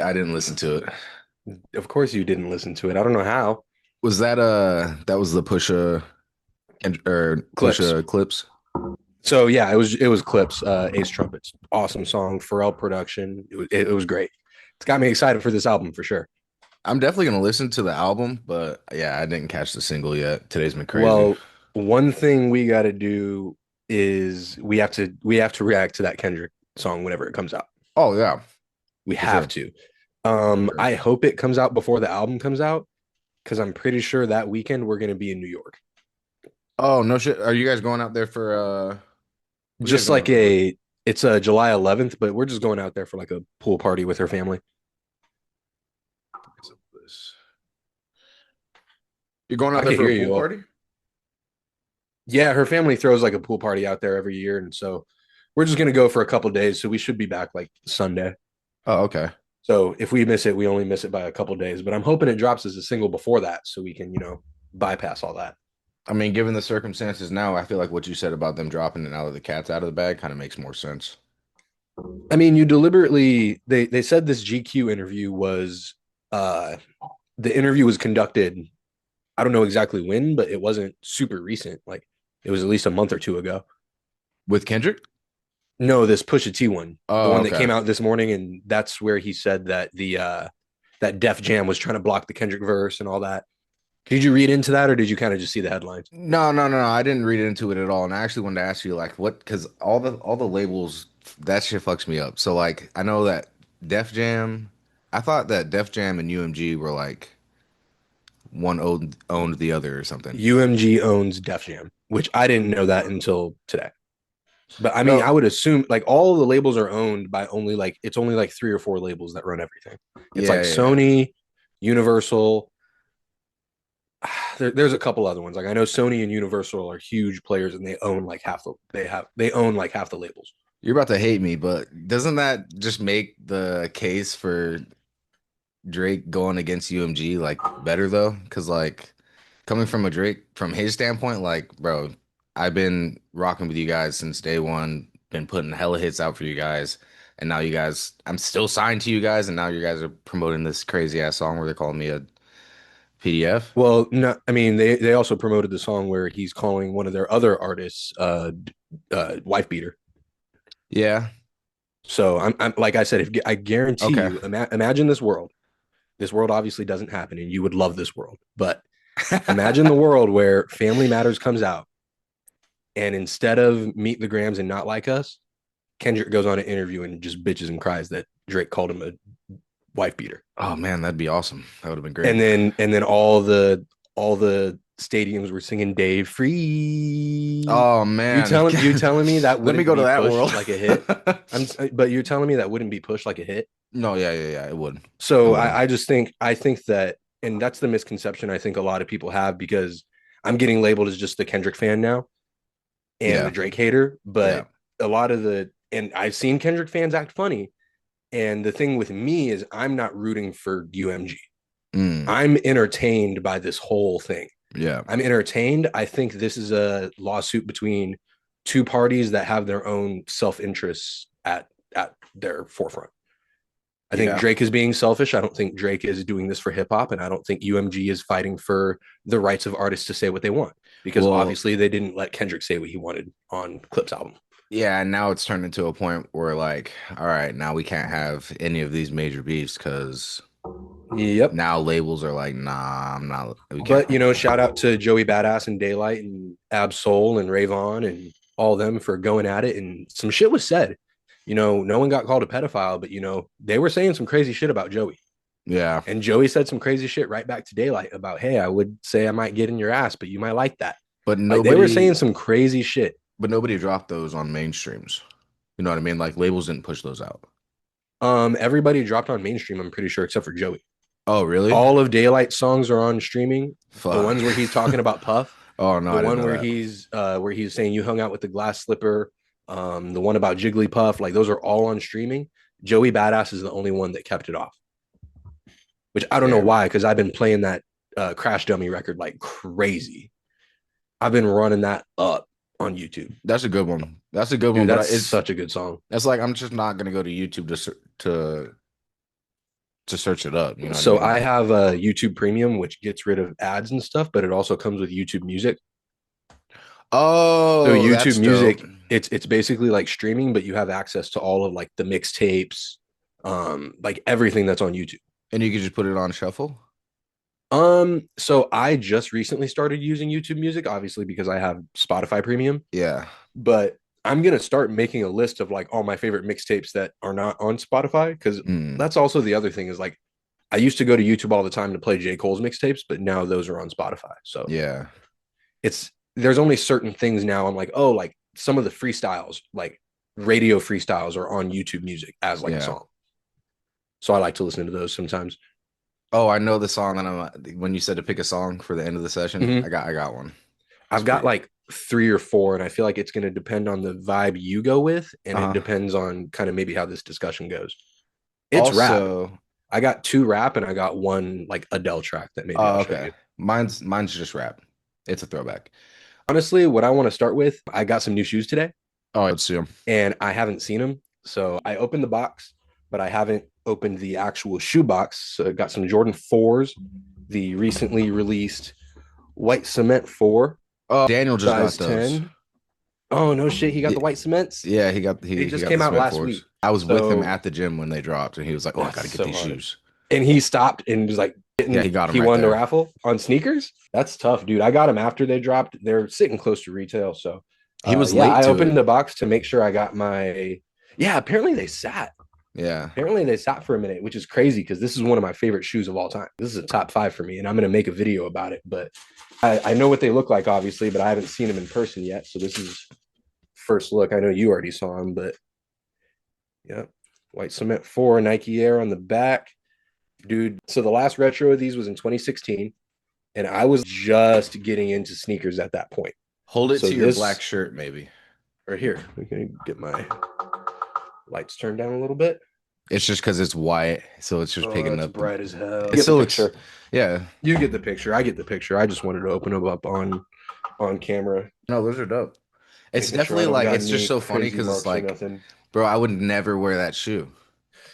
I didn't listen to it. Of course you didn't listen to it. I don't know how. Was that was the Clips. Clips? So yeah, it was Clips, Ace Trumpets. Awesome song, Pharrell production. It was great. It's got me excited for this album for sure. I'm definitely gonna listen to the album, but yeah, I didn't catch the single yet. Today's been crazy. Well, one thing we got to do is we have to react to that Kendrick song whenever it comes out. Oh yeah, We for have sure. to. For sure. I hope it comes out before the album comes out because I'm pretty sure that weekend we're going to be in New York. Oh no shit. Are you guys going out there for what are you guys Just going like out there for? it's a July 11th, but we're just going out there for like a pool party with her family. You're going out I there can for hear a pool you all. party? Yeah, her family throws like a pool party out there every year, and so we're just gonna go for a couple days. So we should be back like Sunday. Oh, okay. So if we miss it, we only miss it by a couple days. But I'm hoping it drops as a single before that, so we can bypass all that. I mean, given the circumstances now, I feel like what you said about them dropping it now that the cat's out of the bag kind of makes more sense. I mean, you deliberately they said this GQ interview was uh the interview was conducted. I don't know exactly when, but it wasn't super recent. Like it was at least a month or two ago. With Kendrick? No, this Pusha T one, the Oh, one that okay. came out this morning, and that's where he said that that Def Jam was trying to block the Kendrick verse and all that. Did you read into that, or did you kind of just see the headlines? No. I didn't read into it at all. And I actually wanted to ask you, like, what? Because all the labels, that shit fucks me up. So, like, I know that Def Jam. I thought that Def Jam and UMG were like one owned the other or something. UMG owns Def Jam, which I didn't know that until today. But I mean, No. I would assume like all the labels are owned by only like it's only like three or four labels that run everything. It's like Yeah. Sony, Universal. There's a couple other ones. Like I know Sony and Universal are huge players, and they own like half the labels. You're about to hate me, but doesn't that just make the case for Drake going against UMG like better though? Because like coming from a Drake from his standpoint, like bro, I've been rocking with you guys since day one, been putting hella hits out for you guys, and now you guys, I'm still signed to you guys, and now you guys are promoting this crazy ass song where they're calling me a PDF. Well, no, I mean they also promoted the song where he's calling one of their other artists wife beater. Yeah. So I'm like I said, if I guarantee Okay. you, imagine this world. This world obviously doesn't happen, and you would love this world. But imagine the world where Family Matters comes out, and instead of Meet the Grams and Not Like Us, Kendrick goes on an interview and just bitches and cries that Drake called him a wife beater. Oh man, that'd be awesome. That would have been great. And then all the stadiums were singing Dave Free. Oh You man. telling you telling me that Let me wouldn't go to be that pushed world. like a hit? But you're telling me that wouldn't be pushed like a hit? No, yeah. It would. It So would. I think that, and that's the misconception I think a lot of people have because I'm getting labeled as just the Kendrick fan now and the Yeah. Drake hater, Yeah. but a lot of and I've seen Kendrick fans act funny. And the thing with me is I'm not rooting for UMG. Mm. I'm entertained by this whole thing. Yeah. I'm entertained. I think this is a lawsuit between two parties that have their own self-interests at their forefront. I think Yeah. Drake is being selfish. I don't think Drake is doing this for hip hop, and I don't think UMG is fighting for the rights of artists to say what they want because Well, obviously they didn't let Kendrick say what he wanted on Clip's album. yeah, and now it's turned into a point where like, all right, now we can't have any of these major beefs because Yep. now labels are like, nah, I'm not, we can't. But shout out to Joey Badass and Daylight and Ab Soul and Rayvon and all of them for going at it. And some shit was said. No one got called a pedophile, but they were saying some crazy shit about Joey. Yeah. And Joey said some crazy shit right back to Daylight about, hey, I would say I might get in your ass, but you might like that. But Like they were saying nobody, some crazy shit. but nobody dropped those on mainstreams. You know what I mean? Like labels didn't push those out. Everybody dropped on mainstream, I'm pretty sure, except for Joey. Oh, really? All of Daylight's songs are on streaming. The Fuck. ones where he's talking about Puff, Oh no, the I didn't one know that. where he's saying you hung out with the glass slipper, the one about Jigglypuff, like those are all on streaming. Joey Badass is the only one that kept it off, which I don't know Damn. why, because I've been playing that Crash Dummy record like crazy. I've been running that up on YouTube. That's a good one. That's a good one, Dude, but that's it's such a good song. that's like I'm just not gonna go to YouTube to to search it up. You know what I So mean? I have a YouTube Premium, which gets rid of ads and stuff, but it also comes with YouTube Music. So Oh, YouTube that's dope. Music, it's basically like streaming, but you have access to all of like the mixtapes, like everything that's on YouTube. And you could just put it on shuffle. So I just recently started using YouTube Music, obviously because I have Spotify Premium, Yeah. but I'm gonna start making a list of like all my favorite mixtapes that are not on Spotify because Mm, that's also the other thing is like I used to go to YouTube all the time to play J. Cole's mixtapes, but now those are on Spotify. So yeah. it's there's only certain things now. I'm like, oh, like some of the freestyles, like radio freestyles, are on YouTube Music as like a Yeah. song. So I like to listen to those sometimes. Oh, I know the song that when you said to pick a song for the end of the session, Mm-hmm. I got one. It's I've got pretty. like 3 or 4, and I feel like it's going to depend on the vibe you go with, and it Uh-huh. depends on kind of maybe how this discussion goes. It's rap. Also, I got 2 rap, and I got one like Adele track that maybe I'll show okay. you. Mine's just rap. It's a throwback. Honestly, what I want to start with, I got some new shoes today, Oh, let's see 'em. and I haven't seen them. So I opened the box, but I haven't opened the actual shoe box. So I got some Jordan 4s, the recently released white cement 4, Oh, Daniel just size got those. 10. Oh, no shit. He got Yeah, the white cements. yeah, They he just got the came out cement last fours. week. I was with him So at the gym when they dropped, and he was like, "Oh, I that's got to get so these hard. shoes." And he stopped and was like, Yeah, he got them he right won the there. raffle on sneakers. That's tough, dude. I got them after they dropped. They're sitting close to retail. So, He was yeah, late I to it. opened the box to make sure I got my. Yeah, apparently they sat. Yeah. Apparently they sat for a minute, which is crazy because this is one of my favorite shoes of all time. This is a top 5 for me, and I'm going to make a video about it. But I know what they look like, obviously, but I haven't seen them in person yet. So this is first look. I know you already saw them, but yeah, white cement 4 Nike Air on the back, dude. So the last retro of these was in 2016, and I was just getting into sneakers at that point. Hold it So to your black this shirt, maybe. right here, we can get my lights turned down a little bit. It's just because it's white, so it's just Oh, picking it's up the. bright as hell. You It get the still looks, picture. yeah. You get the picture. I get the picture. I just wanted to open them up on camera, No, those are dope. It's making sure I definitely don't like got it's just any so funny crazy because it's marks or like, nothing. bro, I would never wear that shoe.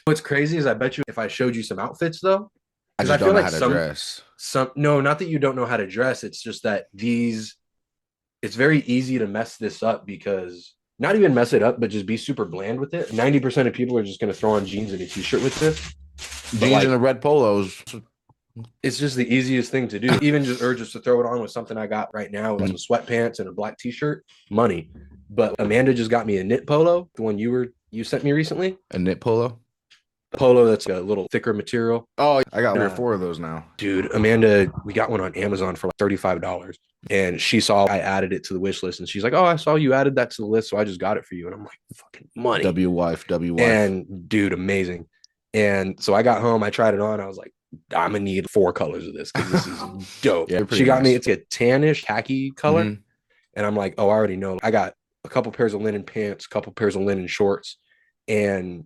What's crazy is I bet you if I showed you some outfits though, I because I just feel don't know like how to dress. some no, not that you don't know how to dress. It's just that it's very easy to mess this up because not even mess it up, but just be super bland with it. 90% of people are just going to throw on jeans and a t-shirt with this. But Jeans and the like, red polos. it's just the easiest thing to do. Even just or just to throw it on with something I got right now, like some sweatpants and a black t-shirt, money. But Amanda just got me a knit polo, the one you sent me recently. A knit polo. Polo that's a little thicker material. Oh, I got 3 or 4 of those now. Dude, Amanda, we got one on Amazon for like $35. And she saw I added it to the wish list. And she's like, oh, I saw you added that to the list. So I just got it for you. And I'm like, fucking money. W wife, W wife. And dude, amazing. And so I got home, I tried it on. I was like, I'm gonna need 4 colors of this because this is dope. Yeah, She pretty got me, nice. it's a tannish khaki color. Hmm. And I'm like, oh, I already know. I got a couple pairs of linen pants, a couple pairs of linen shorts. And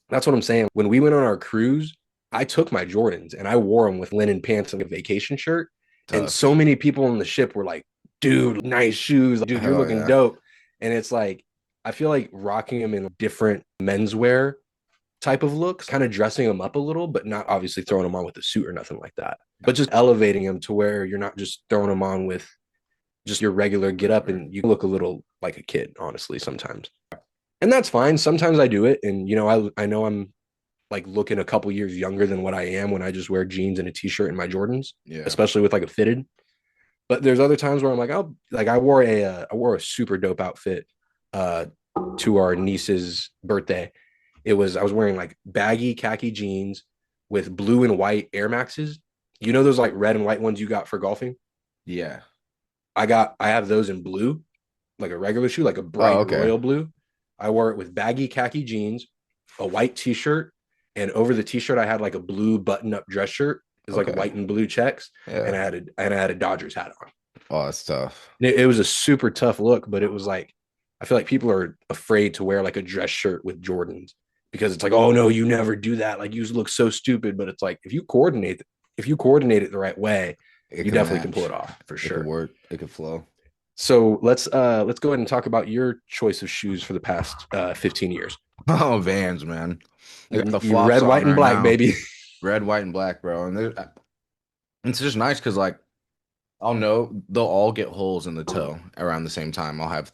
that's what I'm saying. When we went on our cruise, I took my Jordans and I wore them with linen pants and a vacation shirt. And so Tough. many people on the ship were like, dude, nice shoes. Dude, you're Hell looking yeah. dope. And it's like, I feel like rocking them in different menswear type of looks, kind of dressing them up a little, but not obviously throwing them on with a suit or nothing like that. But just elevating them to where you're not just throwing them on with just your regular get up and you look a little like a kid, honestly, sometimes. And that's fine. Sometimes I do it. And, I know I'm like looking a couple years younger than what I am when I just wear jeans and a t-shirt and my Jordans, Yeah. especially with like a fitted. But there's other times where I'm like, oh, like I wore a super dope outfit uh to our niece's birthday. I was wearing like baggy khaki jeans with blue and white Air Maxes. You know those like red and white ones you got for golfing? Yeah. I have those in blue, like a regular shoe, like a Oh, bright okay. royal blue. I wore it with baggy khaki jeans, a white t-shirt, and over the t-shirt I had like a blue button-up dress shirt. It was like Okay. white and blue checks, Yeah. and I had a Dodgers hat on. Oh, that's tough. It was a super tough look, but it was like I feel like people are afraid to wear like a dress shirt with Jordans because it's like, oh no, you never do that. Like you look so stupid. But it's like if you coordinate it the right way, It you can definitely can pull match. it off for It could sure. work. It could flow. So let's go ahead and talk about your choice of shoes for the past 15 years. Oh, Vans, man. I got the You flops red, on white, and right black, now. baby. red, white, and black, bro. And it's just nice because like I'll know they'll all get holes in the toe around the same time. I'll have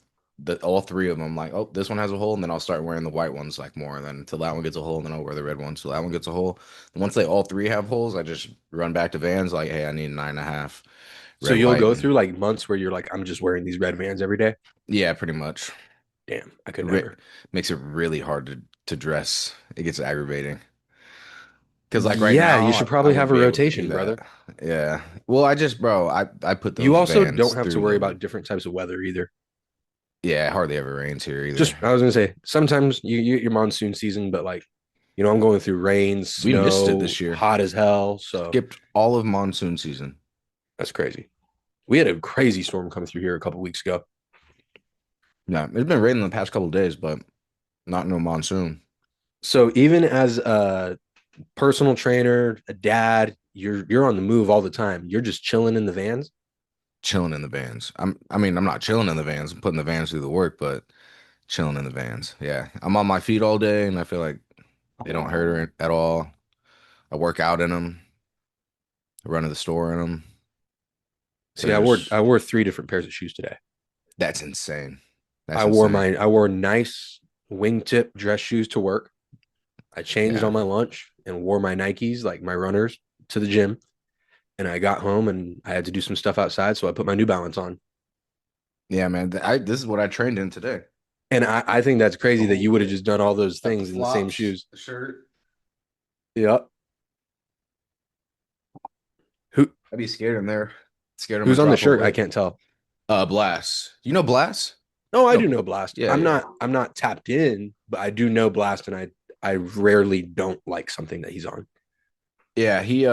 all three of them like, oh, this one has a hole, and then I'll start wearing the white ones like more, and then until that one gets a hole, and then I'll wear the red one till that one gets a hole. And once they all three have holes, I just run back to Vans like, hey, I need 9.5, So red, you'll white, go and through like months where you're like, I'm just wearing these red Vans every day. yeah, pretty much. Damn, I could It never. makes it really hard to dress. It gets aggravating. Because like right Yeah, you now, should I probably have wouldn't a be able to do rotation, that. brother. Yeah. Well, bro, I put You those also Vans don't have to through worry the. about different types of weather either. Yeah, it hardly ever rains here either. Just I was gonna say sometimes your monsoon season, but like I'm going through rain, We missed it snow, this year. hot as hell. So Skipped all of monsoon season. that's crazy. We had a crazy storm come through here a couple weeks ago. Yeah, it's been raining the past couple of days, but not no monsoon. So even as a personal trainer, a dad, you're on the move all the time. You're just chilling in the vans. Chilling in the vans. I mean, I'm not chilling in the vans. I'm putting the vans through the work, but chilling in the vans. Yeah. I'm on my feet all day and I feel like they don't hurt at all. I work out in them. I run to the store in them. See, They're just I wore three different pairs of shoes today. that's insane. That's insane. I wore nice wingtip dress shoes to work. I changed Yeah. on my lunch and wore my Nikes, like my runners, to the gym. And I got home and I had to do some stuff outside, so I put my New Balance on. Yeah, man. This is what I trained in today. And I think that's The crazy that whole you would have kit. just done all those Got the things in the same flops, shoes. the shirt. Yep. Who I'd be scared in there. Scared I'm gonna who's on the drop a shirt? I weight. can't tell. Blast. You know Blast? No, I No. do know Blast. Yeah, yeah. I'm not tapped in, but I do know Blast, and I rarely don't like something that he's on. Yeah, he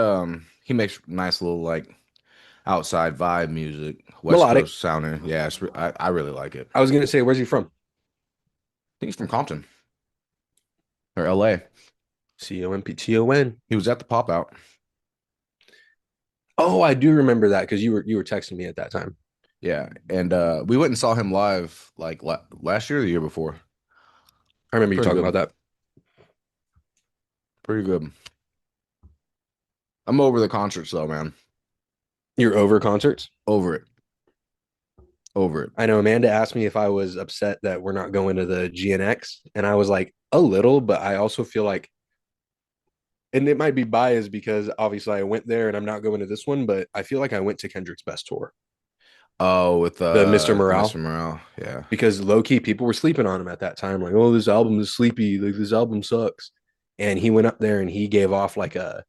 makes nice little like outside vibe music, West Melodic. Coast sounding. Yeah, I really like it. I was gonna say, where's he from? I think he's from Compton or LA. COMPTON. He was at the pop out. Oh, I do remember that because you were texting me at that time. Yeah, and we went and saw him live like last year or the year before. I remember you Pretty talking about good. that. Pretty good. I'm over the concerts though, man. You're over concerts. Over it. Over it. I know Amanda asked me if I was upset that we're not going to the GNX, and I was like a little, but I also feel like, and it might be biased because obviously I went there and I'm not going to this one, but I feel like I went to Kendrick's best tour, Oh, with the Mr. Mr. Morale, Morale. Yeah. because low key people were sleeping on him at that time, like, oh, this album is sleepy, like this album sucks, and he went up there and he gave off like a.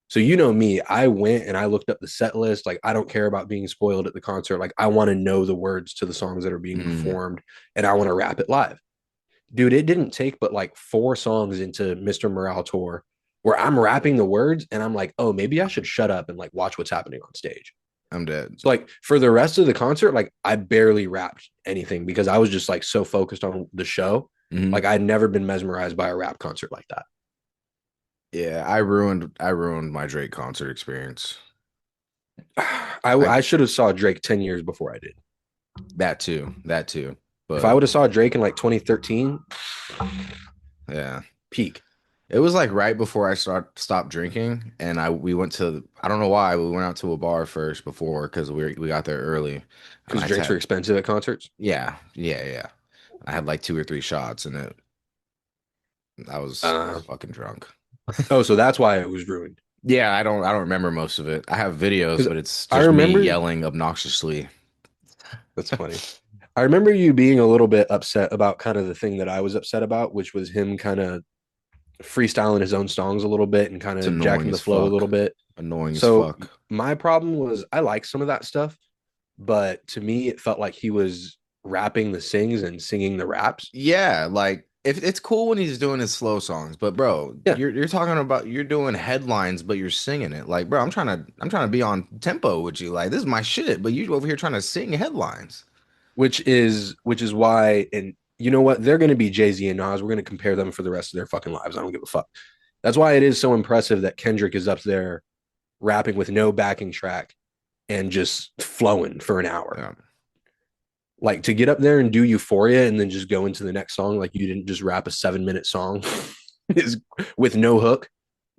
So you know me, I went and I looked up the set list. Like I don't care about being spoiled at the concert. Like I want to know the words to the songs that are being Mm, performed, and I want to rap it live. Dude, it didn't take but like four songs into Mr. Morale tour where I'm rapping the words and I'm like, oh, maybe I should shut up and like watch what's happening on stage. I'm dead. So like for the rest of the concert, like I barely rapped anything because I was just like so focused on the show. Hmm. Like I'd never been mesmerized by a rap concert like that. Yeah, I ruined my Drake concert experience. I I should have saw Drake 10 years before I did. That too. That too. If I But would have saw Drake in like 2013, yeah. peak. It was like right before I stopped drinking and I we went to I don't know why we went out to a bar first before because we got there early and Because I drinks are had expensive at concerts. yeah. I had like two or three shots and it I was Uh, fucking drunk. oh, so that's why it was ruined. Yeah, I don't remember most of it. I have videos, Because but it's I just me remember yelling obnoxiously. that's funny. I remember you being a little bit upset about kind of the thing that I was upset about, which was him kind of freestyling his own songs a little bit and kind It's of annoying jacking the as flow a little fuck. bit. Annoying as So fuck. my problem was I like some of that stuff, but to me it felt like he was rapping the sings and singing the raps. Yeah, like if it's cool when he's doing his slow songs, but bro, Yeah, you're talking about you're doing headlines, but you're singing it. Like, bro, I'm trying to be on tempo with you. Like, this is my shit, but you over here trying to sing headlines. which is why, and you know what, they're going to be Jay-Z and Nas. We're going to compare them for the rest of their fucking lives. I don't give a fuck. That's why it is so impressive that Kendrick is up there rapping with no backing track and just flowing for an hour. Yeah. Like to get up there and do Euphoria and then just go into the next song like you didn't just rap a 7-minute song is with no hook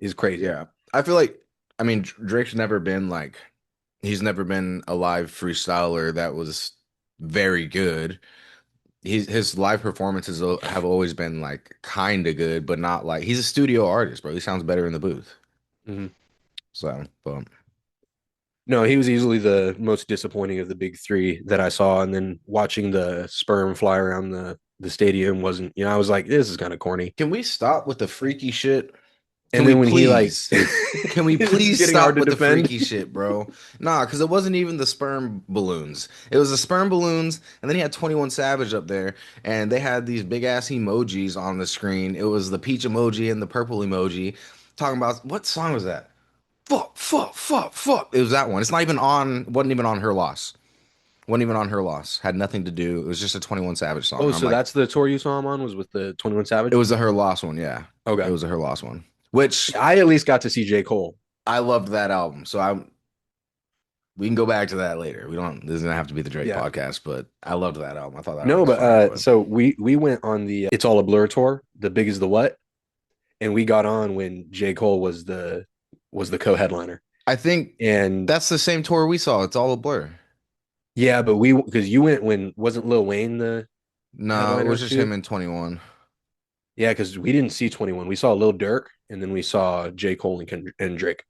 is crazy. Yeah. I feel like, I mean, Drake's never been like, he's never been a live freestyler that was very good. His live performances have always been like kind of good, but not like he's a studio artist, bro. He sounds better in the booth. Mm-hmm. So, but No, he was easily the most disappointing of the big three that I saw. And then watching the sperm fly around the stadium wasn't, I was like, this is kind of corny. can we stop with the freaky shit? Can And we then when he like, please? Can we it's please getting hard stop to with the defend. freaky shit, bro? Nah, because it wasn't even the sperm balloons. It was the sperm balloons, and then he had 21 Savage up there, and they had these big ass emojis on the screen. It was the peach emoji and the purple emoji. Talking about what song was that? Fuck, fuck, fuck, fuck. It was that one. It's not even on, wasn't even on Her Loss. Wasn't even on Her Loss. Had nothing to do. It was just a 21 Savage song. Oh, I'm so like, that's the tour you saw him on was with the 21 it Savage? was a Her Loss one, yeah. It Okay. was a Her Loss one. Which I at least got to see J. Cole. I loved that album. So we can go back to that later. We don't this doesn't have to be the Drake Yeah. podcast, but I loved that album. I thought that album No, was but fire, but so we went on the It's All a Blur tour, the Big is the What, and we got on when J. Cole was the co-headliner. I think And that's the same tour we saw. It's all a blur. yeah, but we because you went when wasn't Lil Wayne the No, it headliner was just him too? in 21. Yeah, because we didn't see 21. We saw Lil Durk and then we saw J. Cole and Drake.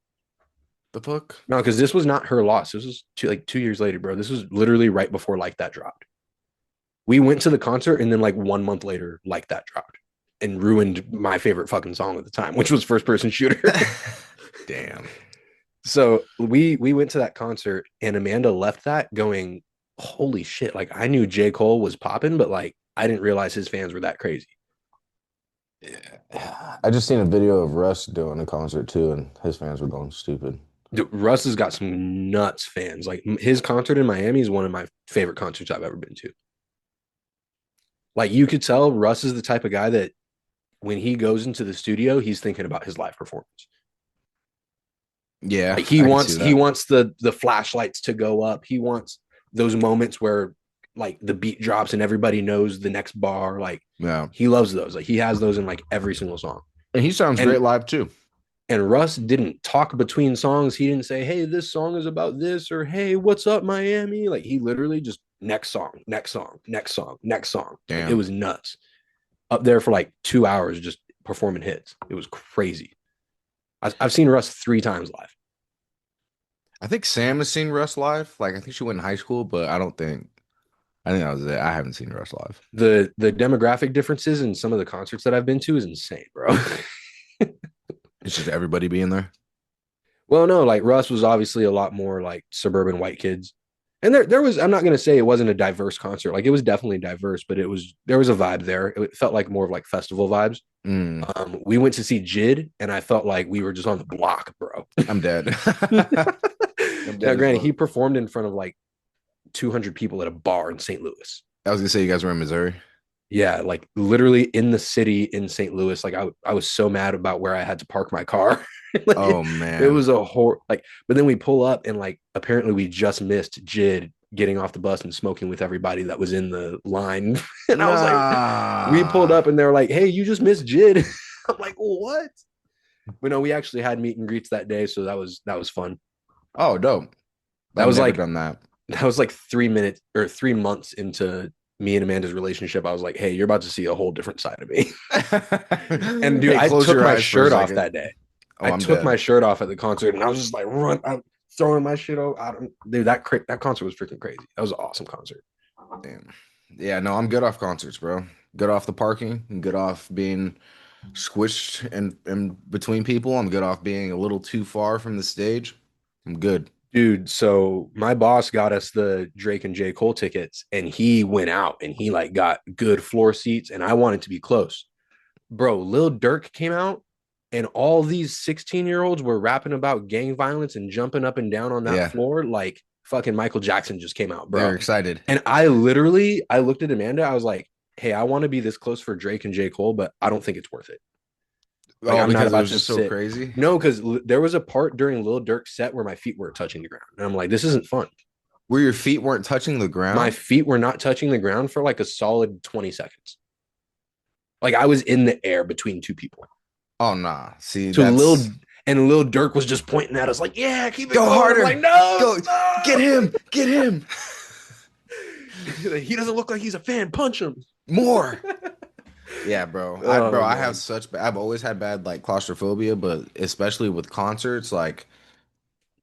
The fuck? No, because this was not Her Loss. This was like 2 years later, bro. This was literally right before Like That dropped. We went to the concert and then like 1 month later, Like That dropped and ruined my favorite fucking song at the time, which was First Person Shooter. Damn. So we went to that concert and Amanda left that going, holy shit! Like I knew J. Cole was popping, but like I didn't realize his fans were that crazy. Yeah. I just seen a video of Russ doing a concert too, and his fans were going stupid. Dude, Russ has got some nuts fans. Like his concert in Miami is one of my favorite concerts I've ever been to. Like you could tell Russ is the type of guy that when he goes into the studio, he's thinking about his live performance. Yeah, Like he I can see wants he that. wants the flashlights to go up. He wants those moments where like the beat drops and everybody knows the next bar. Like Yeah. he loves those. Like he has those in like every single song. And he sounds And great live too. and Russ didn't talk between songs. He didn't say, "Hey, this song is about this," or "Hey, what's up, Miami?" Like he literally just next song, next song, next song, next song. Like it Damn. was nuts. Up there for like 2 hours just performing hits. It was crazy. I've seen Russ 3 times live. I think Sam has seen Russ live. Like I think she went in high school, but I think that was it. I haven't seen Russ live. The demographic differences in some of the concerts that I've been to is insane, bro. It's just everybody being there. Well, no, like Russ was obviously a lot more like suburban white kids. And there was I'm not gonna say it wasn't a diverse concert. Like it was definitely diverse, but there was a vibe there. It felt like more of like festival vibes. Mm, We went to see Jid, and I felt like we were just on the block, bro. I'm dead. I'm Now, dead as granted, he fuck. performed in front of like 200 people at a bar in St. Louis. I was gonna say you guys were in Missouri. Yeah, like literally in the city in St. Louis. Like I was so mad about where I had to park my car. Like Oh it man. was a horror. Like, but then we pull up and like apparently we just missed Jid getting off the bus and smoking with everybody that was in the line. And I was like, we pulled Nah. up and they're like, "Hey, you just missed Jid." I'm like, "What?" But no, we actually had meet and greets that day, so that was fun. Oh, dope. That I've was never like done that. that was like 3 minutes or 3 months into me and Amanda's relationship. I was like, "Hey, you're about to see a whole different side of me." And dude, Hey, I close took your my eyes for a shirt off second. that day. Oh, I I'm took dead. my shirt off at the concert, and I was just like, I'm throwing my shit over. Dude, that concert was freaking crazy. That was an awesome concert. Damn. Yeah, no, I'm good off concerts, bro. Good off the parking. I'm good off being squished and between people. I'm good off being a little too far from the stage. I'm good. Dude, so my boss got us the Drake and J. Cole tickets, and he went out and he like got good floor seats, and I wanted to be close. Bro, Lil Durk came out, and all these 16-year-olds were rapping about gang violence and jumping up and down on that Yeah, floor like fucking Michael Jackson just came out, they're bro. excited. And I looked at Amanda, I was like, hey, I want to be this close for Drake and J. Cole, but I don't think it's worth it. Like, Oh, I'm not because it about was to just so sit. crazy. No, because there was a part during Lil Durk's set where my feet were touching the ground. And I'm like, this isn't fun. Where your feet weren't touching the My ground. feet were not touching the ground for like a solid 20 seconds. Like I was in the air between two people. Oh nah. See, So Lil that's And Lil Durk was just pointing at us like, yeah, keep it Go going. I'm like, harder. no, Go get stop. him. Get him. He doesn't look like he's a fan. Punch him. More. Yeah, bro. Oh I have man. such I've always had bad like claustrophobia, but especially with concerts, like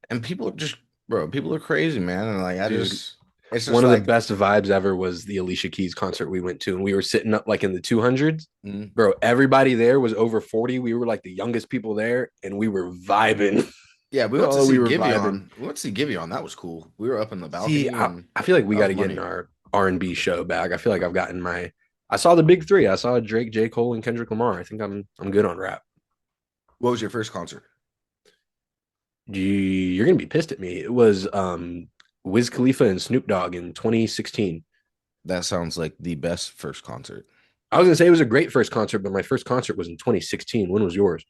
and people are just bro, people are crazy, man. And like I Dude, just it's just one of the like best vibes ever was the Alicia Keys concert we went to, and we were sitting up like in the 200s. mm, Bro, everybody there was over 40. We were like the youngest people there, and we were vibing. yeah, we went to Oh, see we were vibing. Giveon. We went to see Giveon. That was cool. We were up in the See, balcony I, and I feel like we that got was to get in money. our R&B show back. I feel like I've gotten my. I saw the big three. I saw Drake, J. Cole, and Kendrick Lamar. I think I'm good on rap. What was your first concert? You're gonna be pissed at me. It was Wiz Khalifa and Snoop Dogg in 2016. That sounds like the best first concert. I was gonna say it was a great first concert, but my first concert was in 2016. When was yours?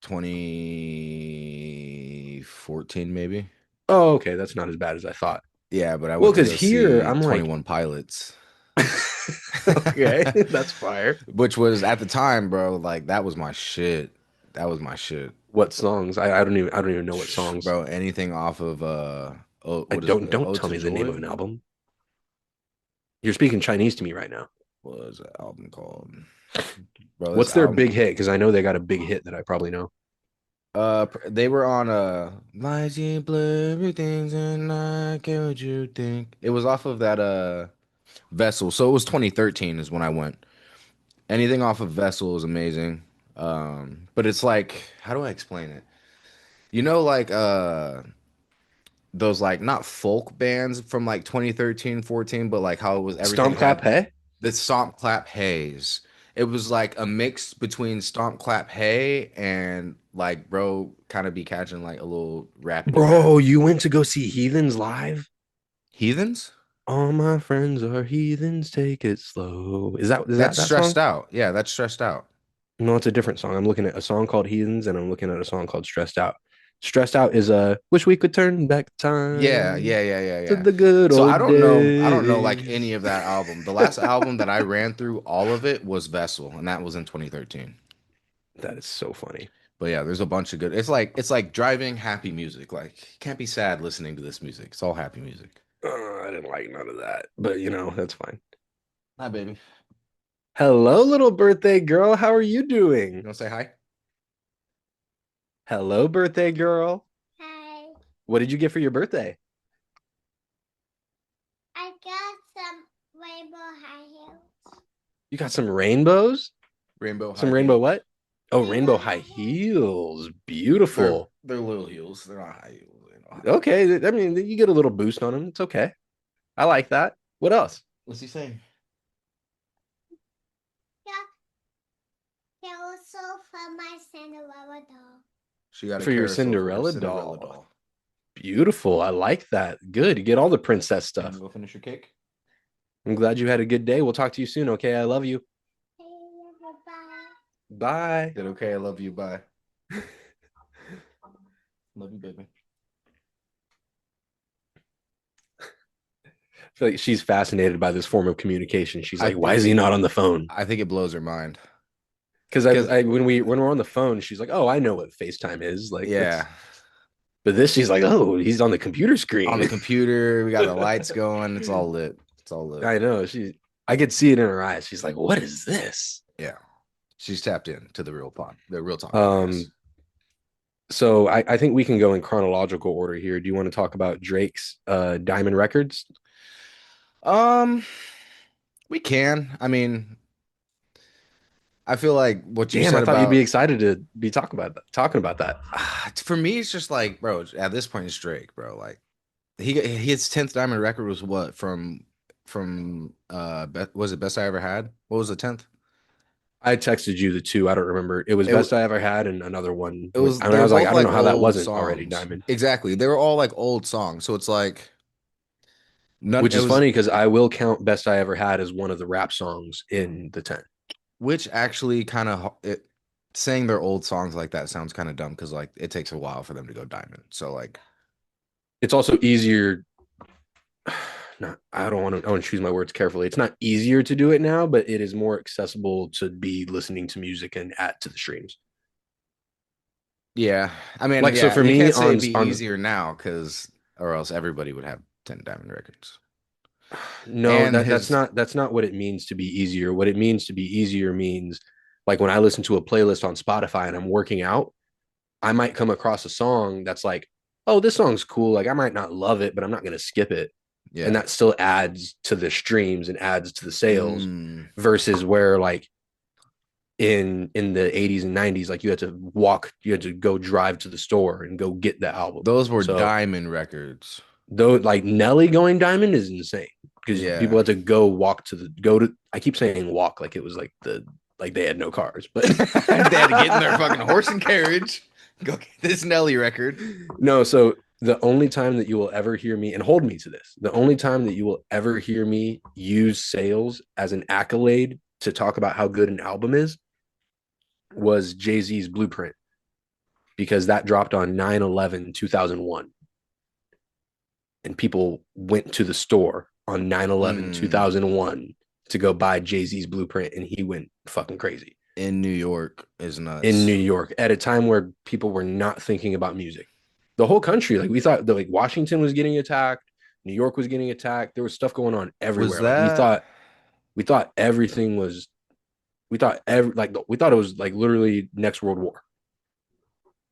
2014 maybe. Oh, okay, that's not as bad as I thought. Yeah, but I Well, went to because go here see I'm like, 21 Pilots. okay, that's fire. Which was at the time, bro, like that was my shit. That was my shit. What songs? I don't even know what songs. Bro, anything off of oh, I what is it? don't Ode tell to me the name of Joy? an album. You're speaking Chinese to me right now. What was that album called? Bro, this What's their big album. hit? Because I know they got a big hit that I probably know. They were on My Jeep Blue Everything's and I care what you think. It was off of that Vessel. So it was 2013 is when I went. Anything off of Vessel is amazing. But it's like, how do I explain it? You know, like those like not folk bands from like 2013, 14, but like how it was everything Stomp Clap had Hey? the Stomp Clap Haze. It was like a mix between Stomp Clap Hey and like bro kind of be catching like a little rapidy rap. Bro, you went to go see Heathens live? Heathens? All my friends are heathens, take it slow. Is that That's that stressed song? out. Yeah, that's stressed out. No, it's a different song. I'm looking at a song called Heathens and I'm looking at a song called Stressed Out. Stressed Out is a wish we could turn back Yeah, time yeah, yeah, yeah, to yeah. the good So old I don't know like any days. of that album. The last album that I ran through all of it was Vessel, and that was in 2013. That is so funny. But yeah, there's a bunch of good. It's like driving happy music. Like can't be sad listening to this music. It's all happy music. I didn't like none of that, but that's fine. Hi, baby. Hello, little birthday girl. How are you You doing? want to say hi? Hello, birthday girl. Hi, What did you get for your birthday? I got some rainbow high heels. You got some rainbows? Rainbow Some high rainbow heel. what? Oh, Rainbow rainbow high high heels. heels. Beautiful. They're little heels. They're not high heels. They're not high heels. Okay. I mean, you get a little boost on them. It's okay. I like that. What else? What's he saying? Yeah, they're also from my Cinderella doll. She got a For your carousel for her Cinderella Cinderella doll. doll. Beautiful. I like that. Good. You get all the princess You want stuff. to go finish your cake? I'm glad you had a good day. We'll talk to you soon. Okay. I love you. Hey, bye. Bye. Did okay? I love you. Bye. Love you, baby. I feel like she's fascinated by this form of communication. She's I like, why think is he not on the phone? I think it blows her mind. Because Because when we're on the phone, she's like, oh, I know what FaceTime is. Like yeah, that's but this she's like, oh, he's on the computer on the screen. computer, we got the lights going. It's all lit. It's all lit. I know. I could see it in her eyes. She's like, what is this? Yeah, she's tapped in to the real talk podcast. Um, so I think we can go in chronological order here. Do you want to talk about Drake's Diamond Records? Um, we can. I mean, I feel like what you Damn, I said thought you'd be about excited to be talking about that. for me, it's just like, bro. At this point, it's Drake, bro. Like his 10th diamond record was what was it best I ever had? What was the 10th? I texted you the two. I don't remember. It was It wa- best I ever had, and another one. it was And they I were was like, both I don't like know how that old wasn't already songs. Diamond. Exactly, they were all like old songs. So it's like none. Which It is was funny because I will count Best I Ever Had as one of the rap songs in the 10. which actually kind of it saying their old songs like that sounds kind of dumb because like it takes a while for them to go diamond. So like It's also easier. Not, I want to choose my words carefully. It's not easier to do it now, but it is more accessible to be listening to music and add to the streams. Yeah. I mean, Like, so yeah, for you me can't say it'd be on easier now because, or else everybody would have 10 diamond records. no, And that's his, not what it means to be easier. What it means to be easier means like when I listen to a playlist on Spotify and I'm working out, I might come across a song that's like, oh, this song's cool. Like I might not love it, but I'm not going to skip it. And yeah. that still adds to the streams and adds to the sales Mm, versus where like in the 80s and 90s, like you had to go drive to the store and go get the album. those were So diamond records. though like Nelly going diamond is insane because people Yeah. had to go to I keep saying walk like it was like they had no cars, but They had to get in their fucking horse and carriage, go get this Nelly record. no, so the only time that you will ever hear me, and hold me to this, the only time that you will ever hear me use sales as an accolade to talk about how good an album is was Jay-Z's Blueprint because that dropped on 9/11/2001 and people went to the store on 9/11/2001 to go buy Jay-Z's Blueprint and he went fucking crazy In New York is in New nuts. York at a time where people were not thinking about music. The whole country, like we thought that like Washington was getting attacked, New York was getting attacked. There was stuff going on Was everywhere. Like that? we thought everything was we thought it was like literally next world war,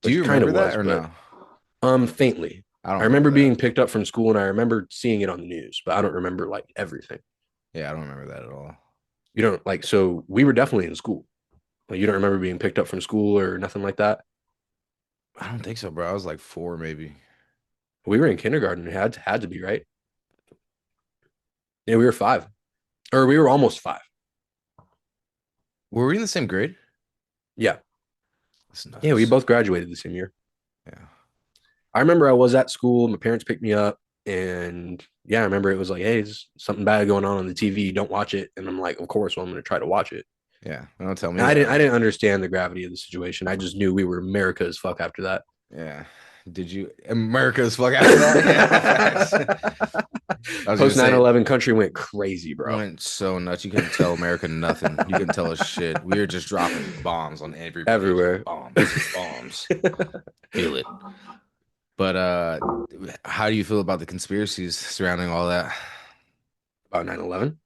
Do you which kind of remember that was, or but no? faintly. I I don't remember remember that. being picked up from school and I remember seeing it on the news, but I don't remember like everything. Yeah, I don't remember that at all. You don't like so we were definitely in school. Like you don't remember being picked up from school or nothing like that. I don't think so, bro. I was like 4, maybe. We were in kindergarten. It had to be right. Yeah, we were 5, or we were almost 5. Were we in the same grade? Yeah, That's yeah, we nuts. both graduated the same year. Yeah. I remember I was at school. My parents picked me up, and yeah, I remember it was like, "Hey, there's something bad going on the TV. Don't watch it." And I'm like, "Of course, well, I'm going to try to watch it." Yeah. Don't tell me And that. I didn't understand the gravity of the situation. I just knew we were America as fuck after that. Yeah. Did you America's fuck after that? Yeah, facts. I was gonna Post nine say 11 country went crazy, bro. went so nuts. You couldn't tell America nothing. You couldn't tell us shit. We were just dropping bombs on everybody. Everywhere. Bombs, bombs. Feel it. But how do you feel about the conspiracies surrounding all that? About 9/11.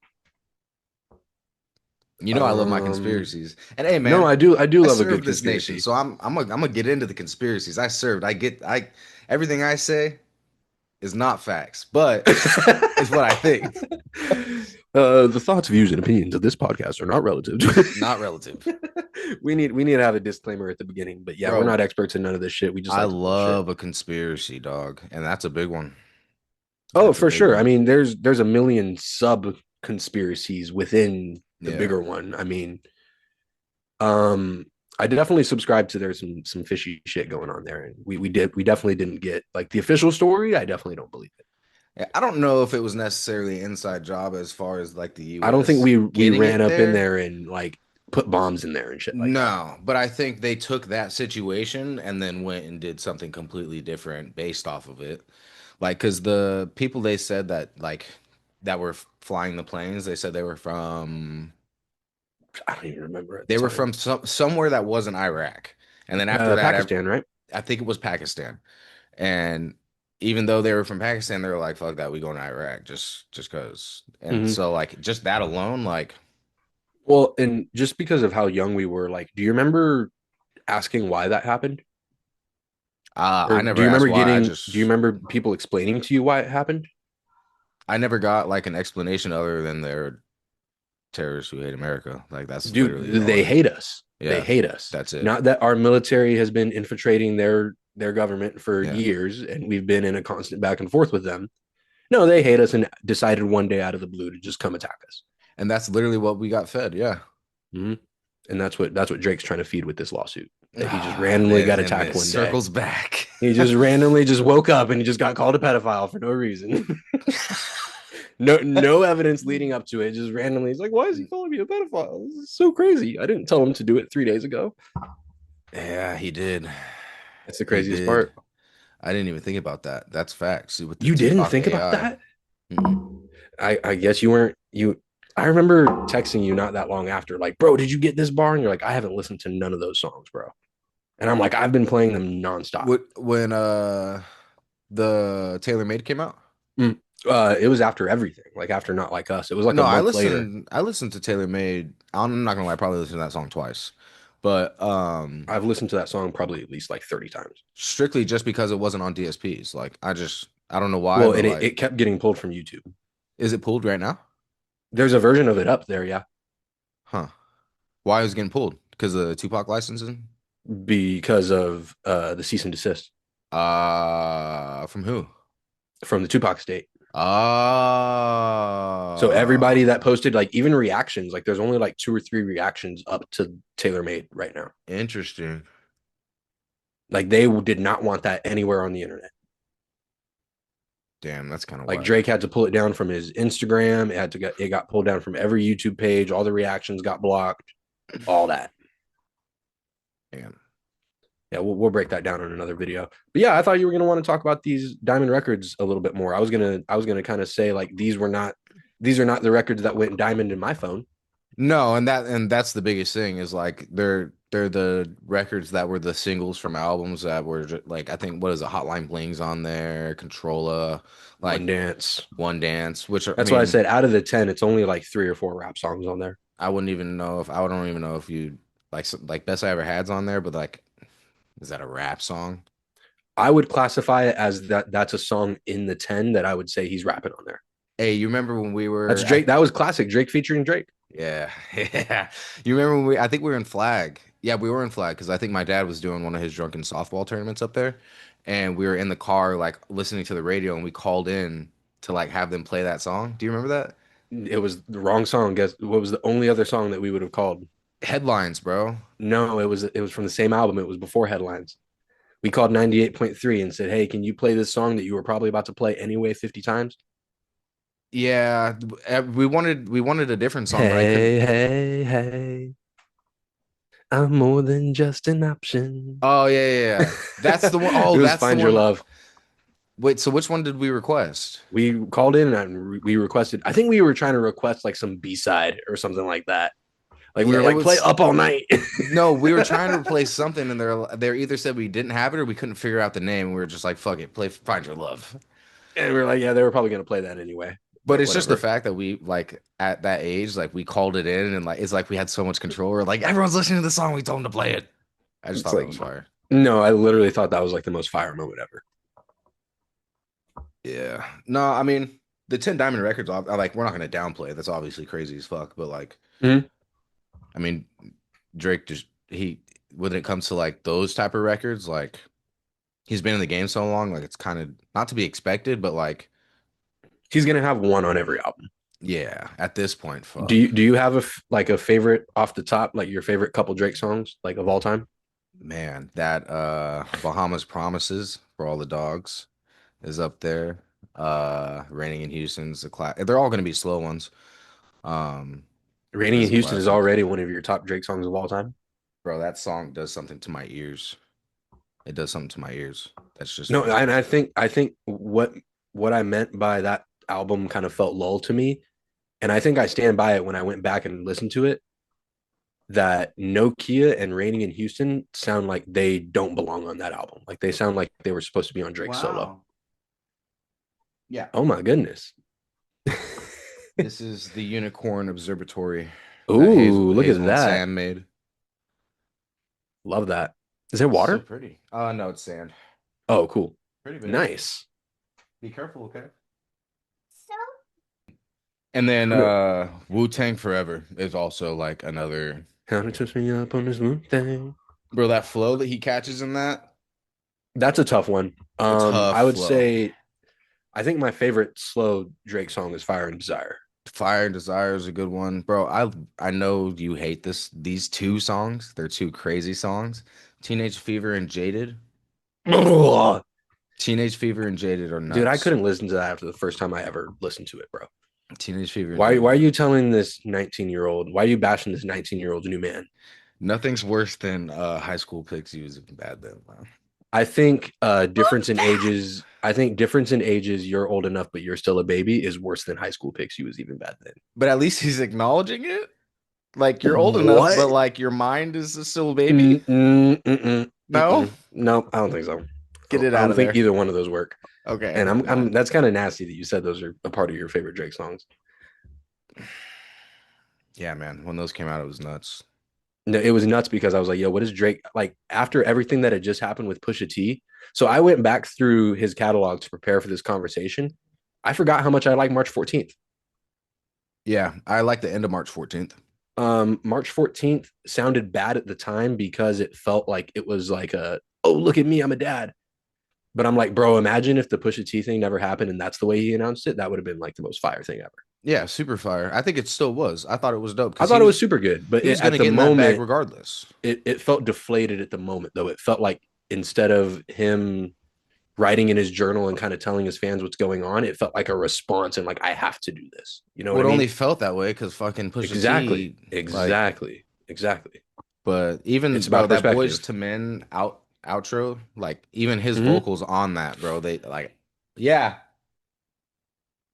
You know I love my conspiracies. And hey No, man, I do I love a good served this nation, conspiracy. so I'm gonna get into the conspiracies. I served. I everything I say is not facts, but it's what I think. The thoughts, views, and opinions of this podcast are not relative. Not relative. We need to have a disclaimer at the beginning. But yeah, we're Bro, not experts in none of this shit. We just I like to bullshit. love a conspiracy, dog, and that's a big one. Oh, That's a for big sure. I one. mean, there's a million sub conspiracies within the Yeah. bigger one. I mean, um, I definitely subscribe to there's some fishy shit going on there, and we definitely didn't get like the official story. I definitely don't believe it. Yeah, I don't know if it was necessarily an inside job as far as like the I don't think US we getting ran it up in there. there and like put bombs in there and shit like that. No, but I think they took that situation and then went and did something completely different based off of it. Like, because the people they said that like that were flying the planes, they said I don't even remember at the they were time. from somewhere that wasn't Iraq. And then after that, Pakistan, right? I think it was Pakistan. And even though they were from Pakistan, they were like, "Fuck that, we going to Iraq just cause." And Mm-hmm. so like just that alone, like Well, and just because of how young we were, like, do you remember asking why that happened? Or I never asked why. do you remember people explaining to you why it happened? I never got like an explanation other than they're terrorists who hate America. Like that's literally Dude, all they it. hate us. They Yeah, hate us. that's it. Not that our military has been infiltrating their government for Yeah. years and we've been in a constant back and forth with them. No, they hate us and decided one day out of the blue to just come attack us. And that's literally what we got fed. Yeah. Mm-hmm. And that's what Drake's trying to feed with this lawsuit. That he just Ah, randomly got and attacked it one day. circles back. He just randomly just woke up and he just got called a pedophile for no reason. No evidence leading up to it. Just randomly, he's like, "Why is he calling me a pedophile? This is so crazy." I didn't tell him to do it 3 days ago. Yeah, he did. That's the He craziest did. part. I didn't even think about that. That's facts. See, with the You didn't TikTok think about AI. that? Mm-mm. I guess you weren't you. I remember texting you not that long after, like, "Bro, did you get this bar?" And you're like, "I haven't listened to none of those songs, bro." And I'm like, I've been playing them nonstop. When the Taylor Made came out? Mm. It was after everything, like after Not Like Us. It was like a No, month later. I listened to Taylor Made. I'm not gonna lie, I probably listened to that song twice. But I've listened to that song probably at least like 30 times. strictly just because it wasn't on DSPs. Like I don't know why, Well, but and like, it kept getting pulled from YouTube. is it pulled right now? There's a version of it up there, yeah, Huh. Why is it getting pulled? Because of the Tupac licensing? because of the cease and desist From who? from the Tupac state. So Oh, everybody that posted, like even reactions, like there's only like 2 or 3 reactions up to Taylor Made right now. interesting. Like they did not want that anywhere on the internet. Damn, that's kind of Like whack. Drake had to pull it down from his Instagram. It got pulled down from every YouTube page. All the reactions got blocked. All that. Damn. Yeah, we'll break that down in another video. But yeah, I thought you were gonna want to talk about these Diamond records a little bit more. I was gonna kind of say like these are not the records that went diamond in my phone. No, and that's the biggest thing is like they're the records that were the singles from albums that were like I think what is it, Hotline Bling's on there, Controlla, One like Dance. One Dance, which I That's why I mean said out of the 10, it's only like 3 or 4 rap songs on there. I don't even know if you like Best I Ever Had's on there, but like is that a rap song? I would classify it as that's a song in the 10 that I would say he's rapping on there. Hey, you remember when we That's were Drake. at That was classic. Drake featuring Drake. yeah, yeah. You remember when I think we were in Flag. Yeah, we were in Flag because I think my dad was doing one of his drunken softball tournaments up there. And we were in the car like listening to the radio and we called in to like have them play that song. Do you remember that? It was the wrong song. Guess what was the only other song that we would have called? Headlines, bro. No, it was from the same album. It was before Headlines. We called 98.3 and said, "Hey, can you play this song that you were probably about to play anyway 50 times?" Yeah, we wanted a different song, but I couldn't. Hey, hey, hey. I'm more than just an option. Oh yeah, yeah, yeah. That's the one. Oh, It was that's the Find Your one. Love. Wait, so which one did we request? We called in and we requested, I think we were trying to request like some B-side or something like that. Like we Yeah, were it like, play was Up All Night. no, we were trying to replace something, and they either said we didn't have it or we couldn't figure out the name. We were just like, fuck it, play Find Your Love. And we were like, yeah, they were probably going to play that anyway. But But it's just the whatever. fact that we like at that age, like we called it in, and like it's like we had so much control. We're like, everyone's listening to the song, we told them to play it. I just It's thought that like, was fire. no, I literally thought that was like the most fire moment ever. Yeah. No, I mean the 10 Diamond records, like we're not gonna downplay it. That's obviously crazy as fuck. But like, Mhm. I mean, Drake just he when it comes to like those type of records, like he's been in the game so long, like it's kind of not to be expected, but like, He's going to have one on every album. yeah, at this point, Do fuck. you have like a favorite off the top, like your favorite couple Drake songs, like of all time? Man, that Bahamas Promises for All the Dogs is up there. Raining in Houston's a class. They're all gonna be slow ones. Um, but Raining in it's a Houston is classic. already one of your top Drake songs of all time. Bro, that song does something to my ears. It does something to my ears. That's just No, me. and I think what I meant by that album kind of felt lull to me, and I think I stand by it when I went back and listened to it. That Nokia and Raining in Houston sound like they don't belong on that album. Like they sound like they were supposed to be on Drake's solo. Wow. Yeah. Oh my goodness. This is the Unicorn Observatory that Ooh, look at Hazel and that. Sam made. Love that. Is it So water? pretty. No, it's sand. Oh, cool. Pretty big. Nice. Be careful, okay? So And then I'm gonna Wu-Tang Forever is also like another how to touch me up on this moon thing. bro, that flow that he catches in that, That's a tough one. a tough I would flow. say I think my favorite slow Drake song is Fire and Desire. Fire and Desire is a good one. Bro, I know you hate these two songs. They're two crazy songs. Teenage Fever and Jaded. Dude, Teenage Fever and Jaded are I nuts. couldn't listen to that after the first time I ever listened to it, bro. Teenage Fever and Why are Jaded. you telling this 19-year-old? Why are you bashing this 19-year-old new man? Nothing's worse than High School Picks using bad then, man. I think who's difference in that? ages. I think difference in ages. You're old enough, but you're still a baby. Is worse than high school pics. You was even bad then. But at least he's acknowledging it. Like you're old enough, but What? like your mind is still a baby. No, No, I don't think so. get it I out don't of think there. either one of those work. And Okay, I'm that's kind of nasty that you said those are a part of your favorite Drake songs. yeah, man. When those came out, it was nuts. No, it was nuts because I was like, yo, what is Drake like after everything that had just happened with Pusha T? So I went back through his catalog to prepare for this conversation. I forgot how much I like March 14th. Yeah, I like the end of March 14th. March 14th sounded bad at the time because it felt like it was like oh, look at me, I'm a dad. But I'm like, bro, imagine if the Pusha T thing never happened and that's the way he announced it. That would have been like the most fire thing ever. Yeah, super fire. I think it still was. I thought it was dope I because thought it was super good, but he was at gonna the get in that bag moment, regardless. it felt deflated at the moment, though. It felt like instead of him writing in his journal and kind of telling his fans what's going on, it felt like a response and like, I have to do this. You know what Well, I it only mean? felt that way because fucking Pusha Exactly. T, like, Exactly. Exactly. but It's even bro, about that Boys perspective. to Men outro, like even his Mm-hmm. vocals on that, bro, they like, yeah,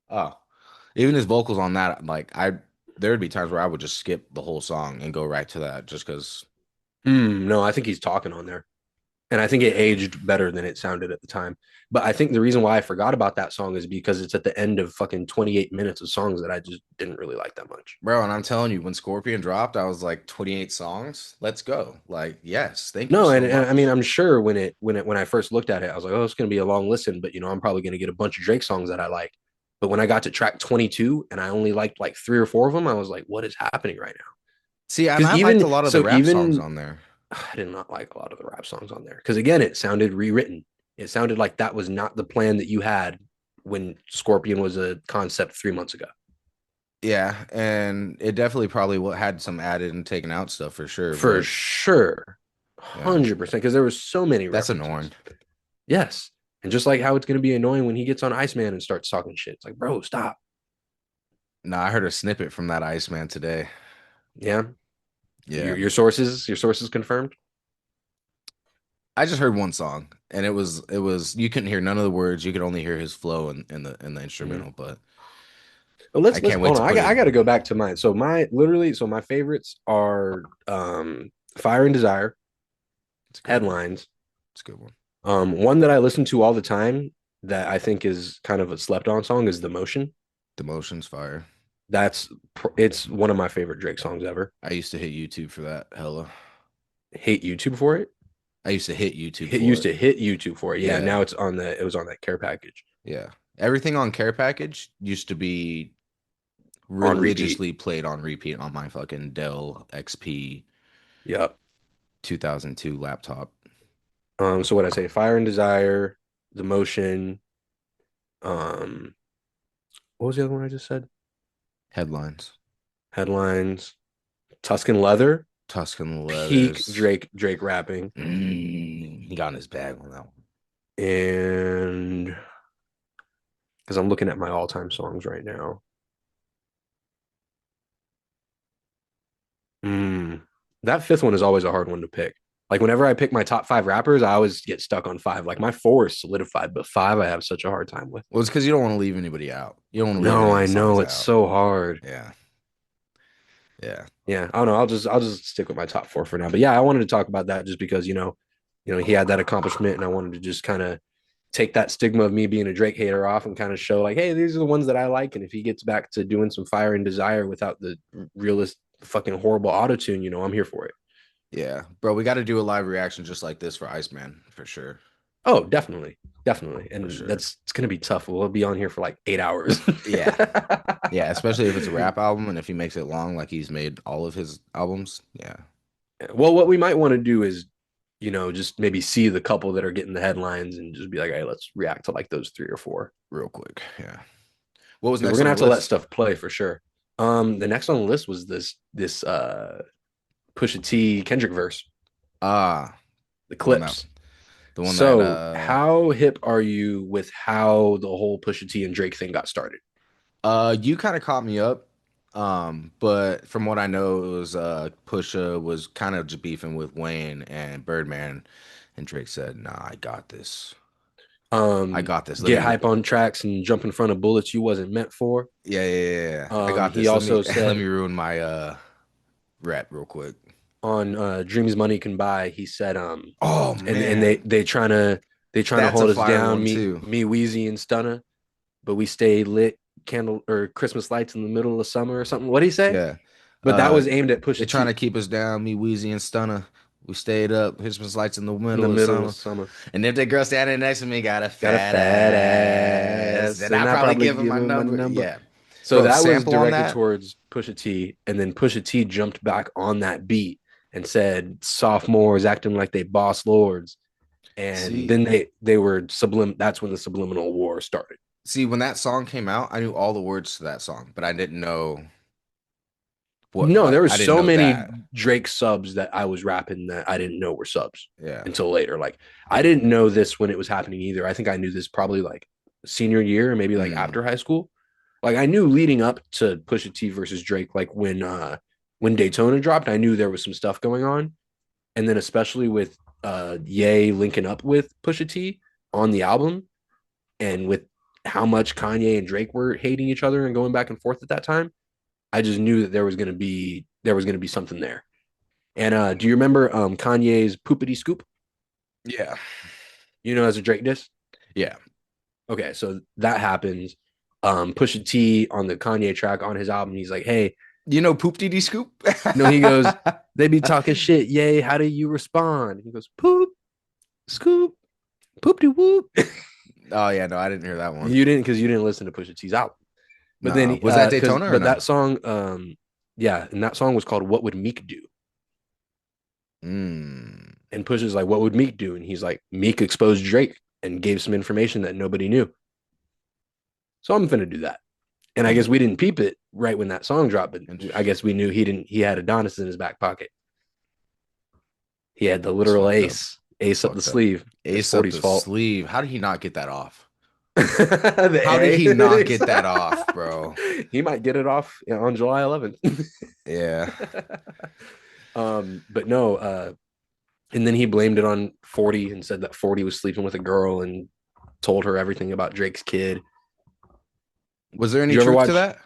oh, even his vocals on that, like there'd be times where I would just skip the whole song and go right to that just because. No, I think he's talking on there. And I think it aged better than it sounded at the time. But I think the reason why I forgot about that song is because it's at the end of fucking 28 minutes of songs that I just didn't really like that much. Bro, and I'm telling you, when Scorpion dropped, I was like 28 songs. Let's go. Like, yes, thank you No, so and I mean much. I'm sure when I first looked at it, I was like, oh, it's gonna be a long listen, but I'm probably gonna get a bunch of Drake songs that I like. But when I got to track 22 and I only liked like 3 or 4 of them, I was like, what is happening right now? See, and Because I liked a even lot of the so, rap songs even on there. I did not like a lot of the rap songs on there. Because again, it sounded rewritten. It sounded like that was not the plan that you had when Scorpion was a concept 3 months ago. Yeah, and it definitely probably had some added and taken out stuff for sure, For but sure. yeah, 100%. Because there was so many that's annoying. references. Yes. And just like how it's going to be annoying when he gets on Iceman and starts talking shit. It's like, bro, stop. No, I heard a snippet from that Iceman today. Yeah. Yeah. Your sources confirmed. I just heard one song and it was you couldn't hear none of the words, you could only hear his flow in the Mm-hmm. instrumental, but Well, I let's can't wait hold to on. put I it. got to go back to mine. So my favorites are Fire and Desire, It's a good one. Headlines. It's a good one. One that I listen to all the time that I think is kind of a slept on song is The Motion. Demotion's fire. It's one of my favorite Drake songs ever. I used to hit YouTube for that hella. Hate YouTube for it. I used to hit YouTube It for used it. to hit YouTube for it. Yeah, now Yeah. it was on that care package Yeah. Everything on Care Package used to be on repeat. religiously played on repeat on my fucking Dell XP Yep. 2002 laptop. So what I say, Fire and Desire, The Motion, um, what was the other one I just said? Headlines. Headlines, Tuscan Leather, Tuscan peak leathers. Drake rapping. He got in his bag on that one. And because I'm looking at my all-time songs right now. Mm, that fifth one is always a hard one to pick. Like whenever I pick my top five rappers, I always get stuck on five. Like my four is solidified, but five I have such a hard time with. Well, it's because you don't want to leave anybody out. You don't want to leave any No, of the I know songs it's out. so hard. Yeah. Yeah. Yeah, I don't know. I'll just stick with my top four for now. But yeah, I wanted to talk about that just because he had that accomplishment, and I wanted to just kind of take that stigma of me being a Drake hater off and kind of show like, hey, these are the ones that I like. And if he gets back to doing some Fire and Desire without the realist fucking horrible auto tune, I'm here for it. Yeah. Bro, we got to do a live reaction just like this for Iceman for sure. Oh, definitely, definitely, For and sure. it's gonna be tough. We'll be on here for like 8 hours. Yeah. Yeah. Especially if it's a rap album and if he makes it long like he's made all of his albums. Yeah. Well, what we might want to do is, just maybe see the couple that are getting the headlines and just be like, hey, let's react to like those 3 or 4. Real quick. Yeah. What was Because we're next gonna on the have to let list? stuff play for sure. The next on the list was this Pusha T Kendrick verse, Ah, the the one that Clipse. the one that So, how hip are you with how the whole Pusha T and Drake thing got started? you kind of caught me up. But from what I know, it was Pusha was kind of just beefing with Wayne and Birdman, and Drake said, "Nah, I got this. I got this. Let Get me, hype on tracks and jump in front of bullets you wasn't meant for. yeah, yeah, yeah, yeah. I got He this. Let me, also let me said, ruin my Rap real quick. On Dreams Money Can Buy. He said, Oh and man, they trying to that's a hold us fire down, one too. me, Wheezy, and Stunner, but we stay lit candle or Christmas lights in the middle of summer or something. What did he say? Yeah. But that was aimed at They Pusha trying to T keep us down, me, Wheezy, and Stunner. We stayed up, Christmas lights in the in the middle of middle of summer. summer. And if that girl standing next to me got a Got a fat fat ass, ass, then and I I probably probably give him give my him my number. number. Yeah. So Bro, that was sample on directed that. towards Pusha T, and then Pusha T jumped back on that beat and said, "Sophomores acting like they boss lords," and See, then they were sublim. That's when the subliminal war started. when that song came out, I knew all the words to that song, but I didn't know what, No, there like, was I didn't so know many that. Drake subs that I was rapping that I didn't know were subs Yeah. until later. Like I didn't know this when it was happening either. I think I knew this probably like senior year or maybe like Mm. after high school. Like I knew leading up to Pusha T versus Drake, like when Daytona dropped, I knew there was some stuff going on. And then especially with Ye linking up with Pusha T on the album and with how much Kanye and Drake were hating each other and going back and forth at that time, I just knew that there was gonna be something there. And do you remember Kanye's Poopity Scoop? Yeah. As a Drake diss? Yeah. Okay, so that happens. Pusha T on the Kanye track on his album, he's like, "Hey, You know Poop Dee Scoop? no," he goes, "They be talking shit. Yay, how do you respond?" He goes, "Poop, scoop, poop de whoop." Oh yeah, no, I didn't hear that one. You didn't because you didn't listen to Pusha T's album. But then, No. Was that because Daytona or but no? that song, yeah, and that song was called "What Would Meek Do?" Mm. And Pusha's like, "What would Meek do?" And he's like, "Meek exposed Drake and gave some information that nobody knew." So I'm gonna do that. And I guess we didn't peep it right when that song dropped, but I Interesting. guess we knew he didn't. He had Adonis in his back pocket. He had the That's literal fucked up. ace up the Fucked up. sleeve. It's Ace up 40's the fault. sleeve. How did he not get that off? The How did he not get that off, A. bro? He might get it off on July 11th. Yeah. But no, and then he blamed it on 40 and said that 40 was sleeping with a girl and told her everything about Drake's kid. Was there Did any you ever truth to watch?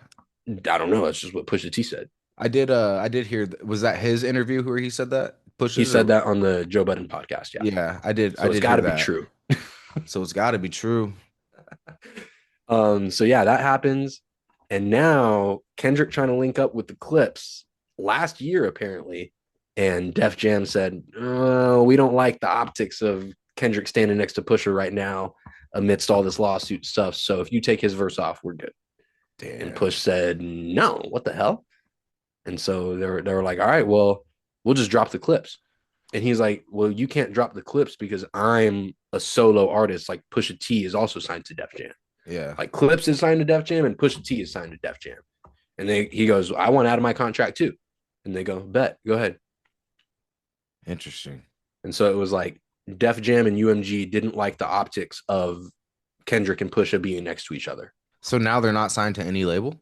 that? I don't know. That's just what Pusha T said. I did hear was that his interview where he said that? He Pushes said or that on the Joe Budden podcast. Yeah. yeah, I So it's did got hear to be that. true. So it's got to be true. So yeah, that happens. And now Kendrick trying to link up with the Clipse last year, apparently. And Def Jam said, we don't like the optics of Kendrick standing next to Pusha right now amidst all this lawsuit stuff. So if you take his verse off, we're good. And Damn. Push said, no, what the hell? And so they were like, all right, well, we'll just drop the clips. And he's like, well, you can't drop the clips because I'm a solo artist. Like Pusha T is also signed to Def Jam. Yeah. Like Clipse is signed to Def Jam and Pusha T is signed to Def Jam. And he goes, I want out of my contract too. And they go, bet, go ahead. Interesting. And so it was like Def Jam and UMG didn't like the optics of Kendrick and Pusha being next to each other. So now they're not signed to any label?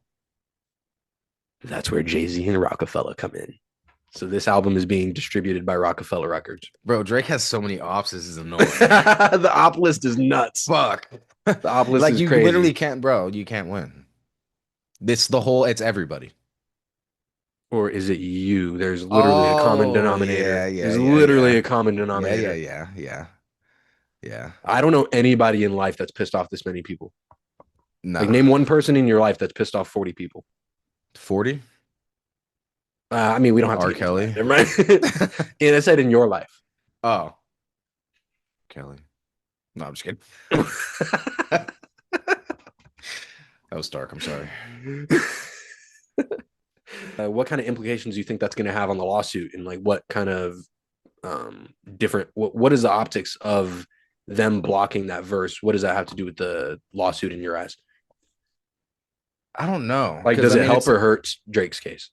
That's where Jay-Z and Rockefeller come in. So this album is being distributed by Rockefeller Records. Bro, Drake has so many ops. This is annoying. The op list is nuts. Fuck. The op list Like is you crazy. literally can't, bro. You can't win. It's everybody. Or is it you? There's literally a common denominator. There's literally a common denominator. Yeah. I don't know anybody in life that's pissed off this many people. Like, Nah. name one person in your life that's pissed off 40 people. 40? I mean, we don't have to R. get Kelly. into that. Never mind. And I said in your life. Oh. Kelly. No, I'm just kidding. That was dark. I'm sorry. What kind of implications do you think that's going to have on the lawsuit, and like what kind of different? What is the optics of them blocking that verse? What does that have to do with the lawsuit in your eyes? I don't know. Like, does it help or hurt Drake's case?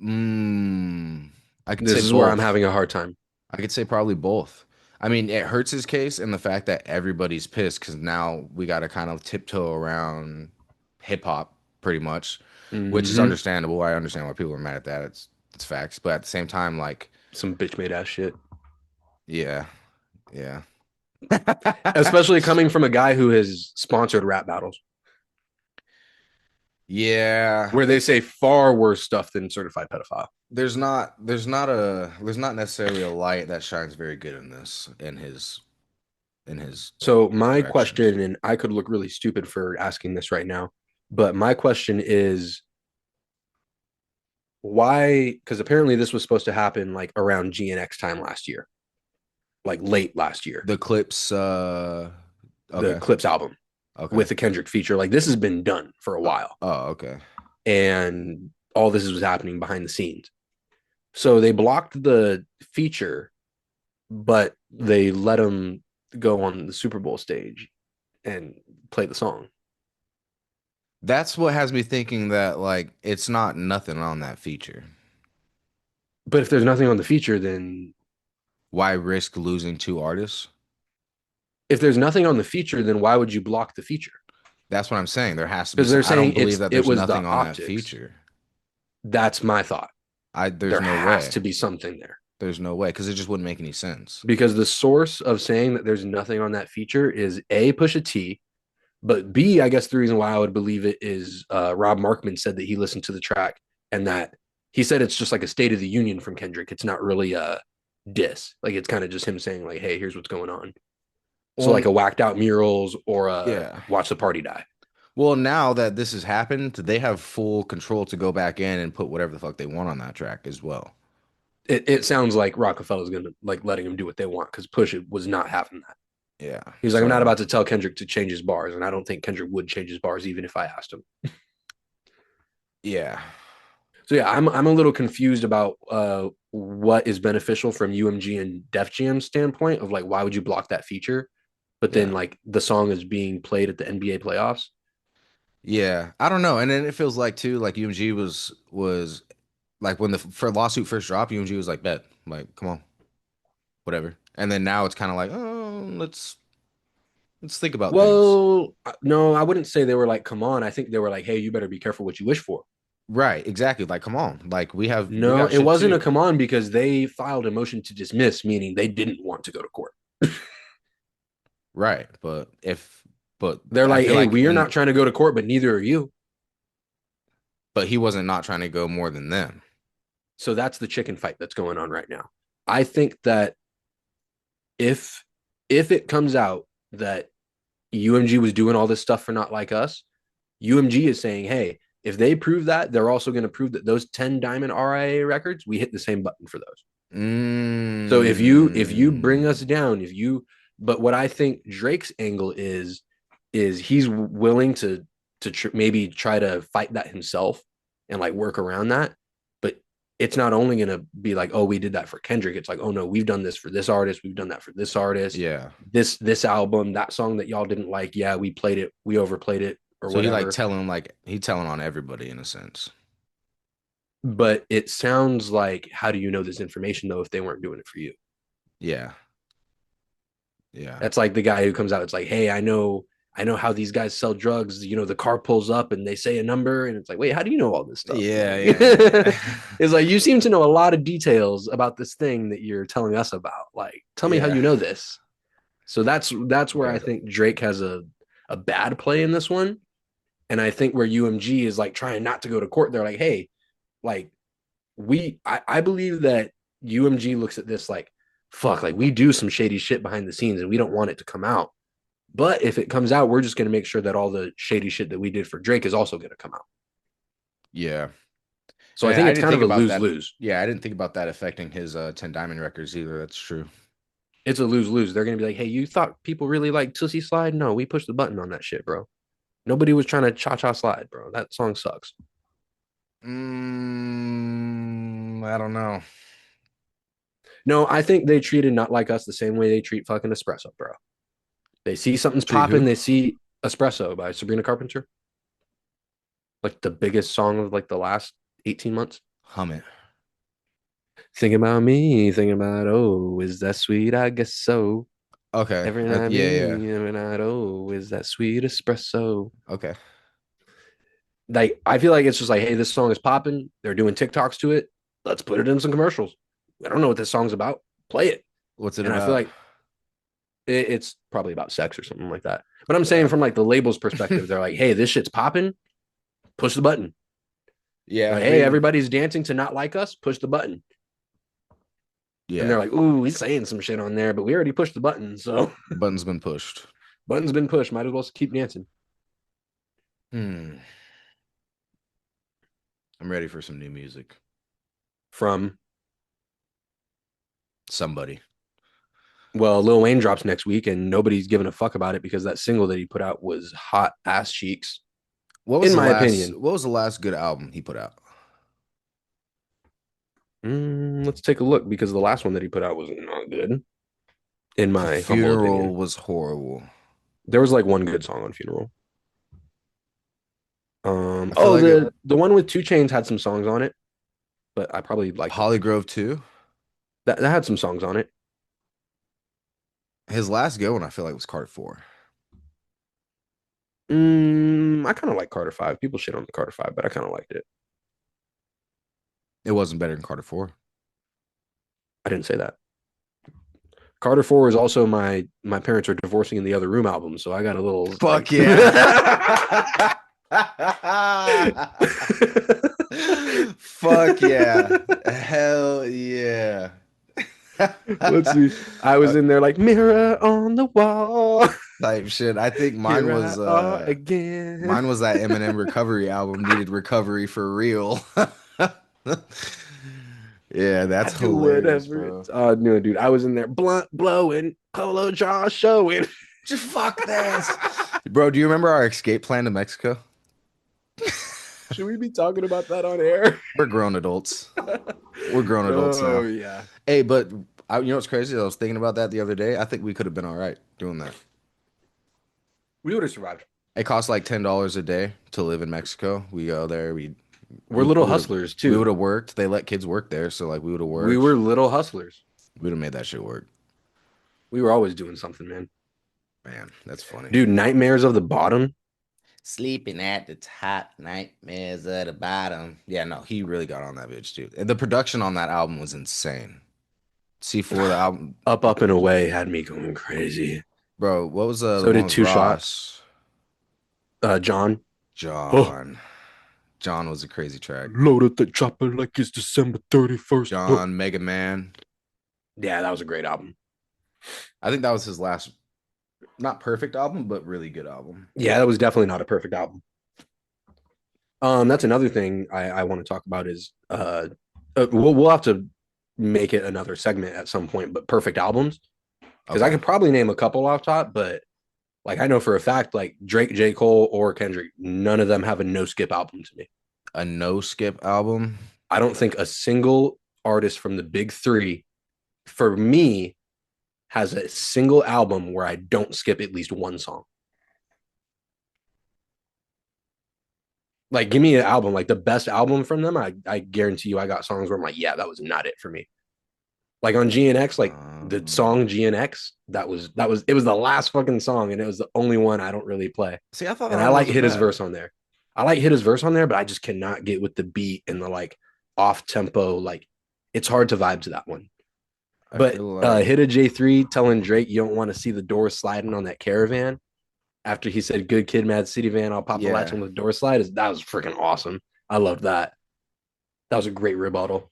I could This say is both. where I'm having a hard time. I could say probably both. I mean, it hurts his case and the fact that everybody's pissed because now we got to kind of tiptoe around hip hop pretty much, which is understandable. I understand why people are mad at that. It's facts. But at the same time, like some bitch made ass shit. Yeah. Especially coming from a guy who has sponsored rap battles. Yeah, where they say far worse stuff than certified pedophile. there's not necessarily a light that shines very good in this in his So my directions. question, and I could look really stupid for asking this right now, but my question is why? Because apparently this was supposed to happen like around GNX time last year, like late last year, The Clipse, the okay, Clipse album okay. with the Kendrick feature. Like this has been done for a while, Oh, okay. and all this was happening behind the scenes. So they blocked the feature, but they let him go on the Super Bowl stage and play the song. That's what has me thinking that like it's not nothing on that feature. But if there's nothing on the feature, then Why risk losing two artists? if there's nothing on the feature, then why would you block the feature? That's what I'm saying. There has to be Because some. they're I don't saying believe that it there's was the nothing on that optics. feature. That's my thought. There's There no has way. to be something there. There's no way because it just wouldn't make any sense. Because the source of saying that there's nothing on that feature is A, Pusha T, but B, I guess the reason why I would believe it is Rob Markman said that he listened to the track and that he said it's just like a State of the Union from Kendrick. It's not really a diss. Like it's kind of just him saying like, "Hey, here's what's going on." So like Well, a whacked out murals or a yeah. watch the party die. Well, now that this has happened, they have full control to go back in and put whatever the fuck they want on that track as well. It sounds like Rockefeller's gonna like letting him do what they want because Pusha was not having that. Yeah. He's like, I'm not So, about to tell Kendrick to change his bars, and I don't think Kendrick would change his bars even if I asked him. yeah. So yeah, I'm a little confused about what is beneficial from UMG and Def Jam standpoint of like why would you block that feature, but then Yeah. like the song is being played at the NBA playoffs. Yeah. I don't know. And then it feels like too, like UMG was like when the for lawsuit first dropped, UMG was like, bet, like, come on, whatever. And then now it's kind of like, oh, let's think about things. Well, no, I wouldn't say they were like, come on. I think they were like, hey, you better be careful what you wish for. Right, exactly. Like, come on. Like we No, got it shit wasn't a too. come on because they filed a motion to dismiss, meaning they didn't want to go to court. Right. But They're I like, feel hey, like we are and not trying to go to court, but neither are you. but he wasn't not trying to go more than them. So that's the chicken fight that's going on right now. I think that if if it comes out that UMG was doing all this stuff for Not Like Us, UMG is saying, hey, if they prove that, they're also going to prove that those 10 Diamond RIA records, we hit the same button for those. So if you bring us Mm, down, if you but what I think Drake's angle is he's willing to maybe try to fight that himself and like work around that. But it's not only going to be like, oh, we did that for Kendrick. It's like, oh no, we've done this for this artist, we've done that for this artist. yeah. This album, that song that y'all didn't like, yeah, we played it, we overplayed it or So whatever. he telling on everybody in a sense. But it sounds like, how do you know this information though if they weren't doing it for you? Yeah. Yeah. That's like the guy who comes out. It's like, hey, I know how these guys sell drugs. You know, the car pulls up and they say a number, and it's like, wait, how do you know all this stuff? Yeah, Like, yeah, yeah. it's like you seem to know a lot of details about this thing that you're telling us about. Like, tell me how Yeah. you know this. So that's where I But think Drake has a bad play in this one, and I think where UMG is like trying not to go to court. They're like, hey, like I believe that UMG looks at this like, fuck, like we do some shady shit behind the scenes and we don't want it to come out. But if it comes out, we're just going to make sure that all the shady shit that we did for Drake is also going to come out. yeah. So I And think I it's didn't kind of think a about lose that. lose. Yeah, I didn't think about that affecting his 10 Diamond records either. That's true. It's a lose lose. They're going to be like, hey, you thought people really like Tootsie Slide? No, we pushed the button on that shit, bro. Nobody was trying to cha cha slide, bro. That song sucks. I don't know. No, I think they treated Not Like Us the same way they treat fucking Espresso, bro. They see something's Treat popping, who? they see Espresso by Sabrina Carpenter, like the biggest song of like the last 18 months. Hum it. Thinking about me, thinking about, oh, is that sweet? I guess so. Okay. Every night, Yeah, yeah. me, every night, oh, is that sweet espresso? Okay. Like, I feel like it's just like, hey, this song is popping. They're doing TikToks to it. Let's put it in some commercials. I don't know what this song's about. Play it. What's it And I feel about? like it's probably about sex or something like that. But I'm saying Yeah. from like the label's perspective, they're like, hey, this shit's popping. push the button. Yeah, Like, hey, everybody's dancing to Not Like Us, push the button. yeah. And they're like, ooh, he's saying some shit on there, but we already pushed the button. So The button's been pushed. button's been pushed. Might as well keep dancing. I'm ready for some new music. From, Somebody. well, Lil Wayne drops next week, and nobody's giving a fuck about it because that single that he put out was hot ass cheeks, in my opinion. What was the last good album he put out? Let's take a look because the last one that he put out was not good, in The my humble Funeral opinion. was horrible. There was like one good song on Funeral. I feel like the one with 2 Chainz had some songs on it, but I probably like Hollygrove 2. that had some songs on it. His last good one, I feel like, was Carter 4. I kind of like Carter 5. People shit on the Carter 5, but I kind of liked it. It wasn't better than Carter 4. I didn't say that. Carter 4 is also my parents are divorcing in the other room album, so I got a little Fuck yeah. Fuck yeah. Hell yeah. Let's see. I was in there like mirror on the wall. Type shit. I think mine Here was I are again. mine was that Eminem recovery album, Needed Recovery for Real. Yeah, that's I do hilarious, whatever. bro. No, dude. I was in there blunt blowing, polo jaw showing. Just fuck this. Bro, do you remember our escape plan to Mexico? Should we be talking about that on air? We're grown adults. We're grown adults now. Oh yeah. Hey, but you know what's crazy? I was thinking about that the other day. I think we could have been all right doing that. We would have survived. It costs like $10 a day to live in Mexico. We go there. We're little would've- hustlers too. We would have worked. They let kids work there, so like we would have worked. We were little hustlers. We would have made that shit work. We were always doing something, man. Man, that's funny. Dude, Nightmares of the Bottom. Sleeping at the top, nightmares at the bottom. Yeah, no, he really got on that bitch, dude. And the production on that album was insane. C4, the album, Up and Away had me going crazy. bro. What was So the did one with Two Ross? John. John was a crazy track. Loaded the chopper like it's December 31st. John, Mega Man. Yeah, that was a great album. I think that was his last, not perfect album, but really good album. Yeah, that was definitely not a perfect album. That's another thing I want to talk about is we'll have to make it another segment at some point, but perfect albums. Because I could probably name a couple off top, but like I know for a fact, like Drake, J. Cole, or Kendrick, none of them have a no skip album to me. A no skip album. I don't think a single artist from the big three, for me, has a single album where I don't skip at least one song. Like, give me an album, like the best album from them. I guarantee you, I got songs where I'm like, yeah, that was not it for me. Like on GNX, like the song GNX, it was the last fucking song, and it was the only one I don't really play. See, I thought, and I like Hit His Verse on there. I like Hit His Verse on there, but I just cannot get with the beat and the like off tempo. Like, it's hard to vibe to that one. But Hit a J3 telling Drake you don't want to see the doors sliding on that Caravan after he said "Good Kid, Mad City Van, I'll pop the latch on the door slide." That was freaking awesome. I loved that. That was a great rebuttal.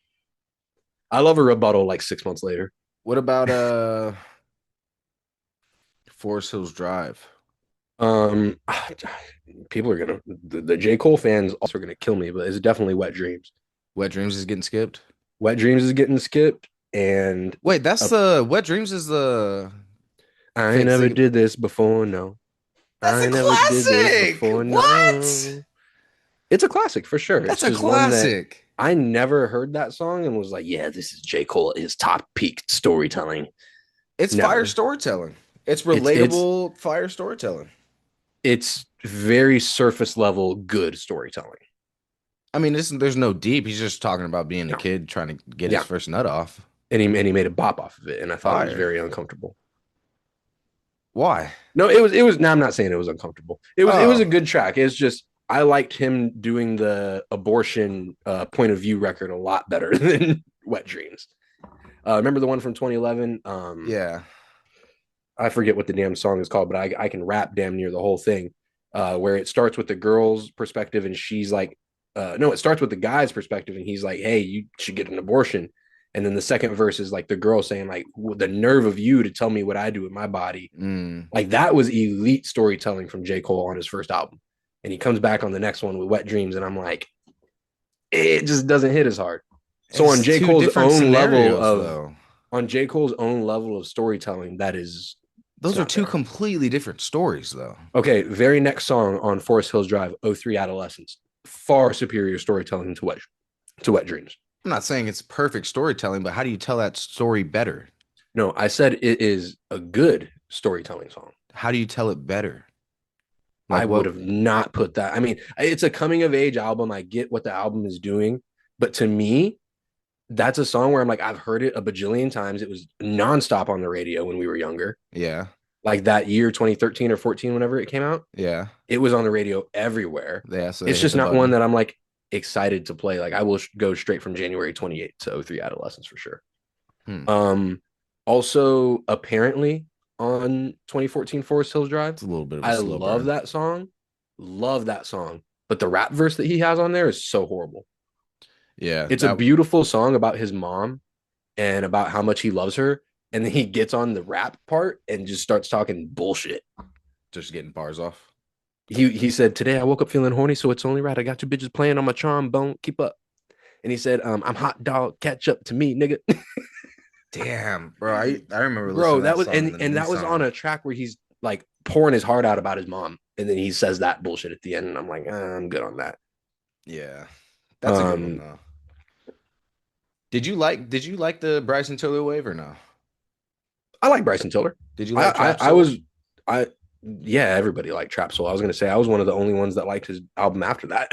I love a rebuttal like 6 months later. What about Forest Hills Drive? People are gonna the J. Cole fans also are gonna kill me, but it's definitely Wet Dreams. Wet Dreams is getting skipped. Wet Dreams is getting skipped, and wait, that's the Wet Dreams is the. I ain't never did this before. No, that's a classic. What? No. It's a classic for sure. That's a classic. I never heard that song and was like, yeah, this is J. Cole at his top peak storytelling. It's fire storytelling. It's relatable fire storytelling. It's very surface level good storytelling. I mean, there's no deep. He's just talking about being a kid trying to get his first nut off. And he made a bop off of it, and I thought it was very uncomfortable. Why? No, it was. No, I'm not saying it was uncomfortable. It was a good track. It's just I liked him doing the abortion point of view record a lot better than Wet Dreams. Remember the one from 2011? Yeah. I forget what the damn song is called, but I can rap damn near the whole thing. where it starts with the girl's perspective and she's like, no, it starts with the guy's perspective and he's like, hey, you should get an abortion. And then the second verse is like the girl saying, like, the nerve of you to tell me what I do with my body. Mm. Like that was elite storytelling from J. Cole on his first album. And he comes back on the next one with Wet Dreams, and I'm like, it just doesn't hit as hard. So It's two different scenarios, though. on J. Cole's own level of storytelling, that is, Those are two completely different stories, though. okay. Very next song on Forest Hills Drive, '03 Adolescence, far superior storytelling to Wet Dreams. I'm not saying it's perfect storytelling, but how do you tell that story better? No, I said it is a good storytelling song. How do you tell it better? I would have not put that. I mean, it's a coming of age album. I get what the album is doing, but to me, that's a song where I'm like, I've heard it a bajillion times. It was nonstop on the radio when we were younger. Yeah. Like that year, 2013 or 14, whenever it came out. Yeah. It was on the radio everywhere. Yeah. So it's just not one that I'm like excited to play. Like I will go straight from January 28th to '03 Adolescence for sure. Also, apparently on 2014 Forest Hills Drive, it's a little bit of I love that song. Love that song. But the rap verse that he has on there is so horrible. Yeah. It's a beautiful song about his mom and about how much he loves her. And then he gets on the rap part and just starts talking bullshit. Just getting bars off. He said, today I woke up feeling horny, so it's only right. I got two bitches playing on my trombone. Keep up. And he said, I'm hot dog, catch up to me, nigga. Damn, bro. I remember bro, that was and that was on a track where he's like pouring his heart out about his mom. And then he says that bullshit at the end, and I'm like, I'm good on that. Yeah. That's a good one though. Did you like the Bryson Tiller wave or no? I like Bryson Tiller. Did you like Trap Soul? Yeah, everybody liked Trap Soul. I was gonna say I was one of the only ones that liked his album after that.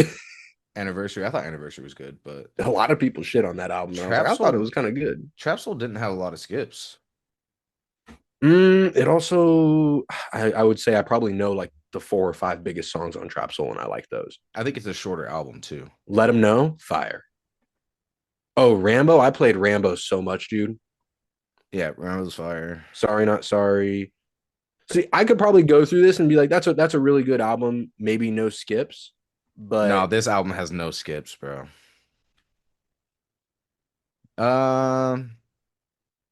Anniversary. I thought Anniversary was good, but a lot of people shit on that album. I thought it was kind of good. Trap Soul didn't have a lot of skips. It also, I would say I probably know like the 4 or 5 biggest songs on Trap Soul, and I like those. I think it's a shorter album too. Let 'Em Know, fire. Oh, Rambo. I played Rambo so much, dude. Yeah, Rambo's fire. Sorry Not Sorry. See, I could probably go through this and be like, that's a really good album. Maybe no skips, but no, this album has no skips, bro. Nah,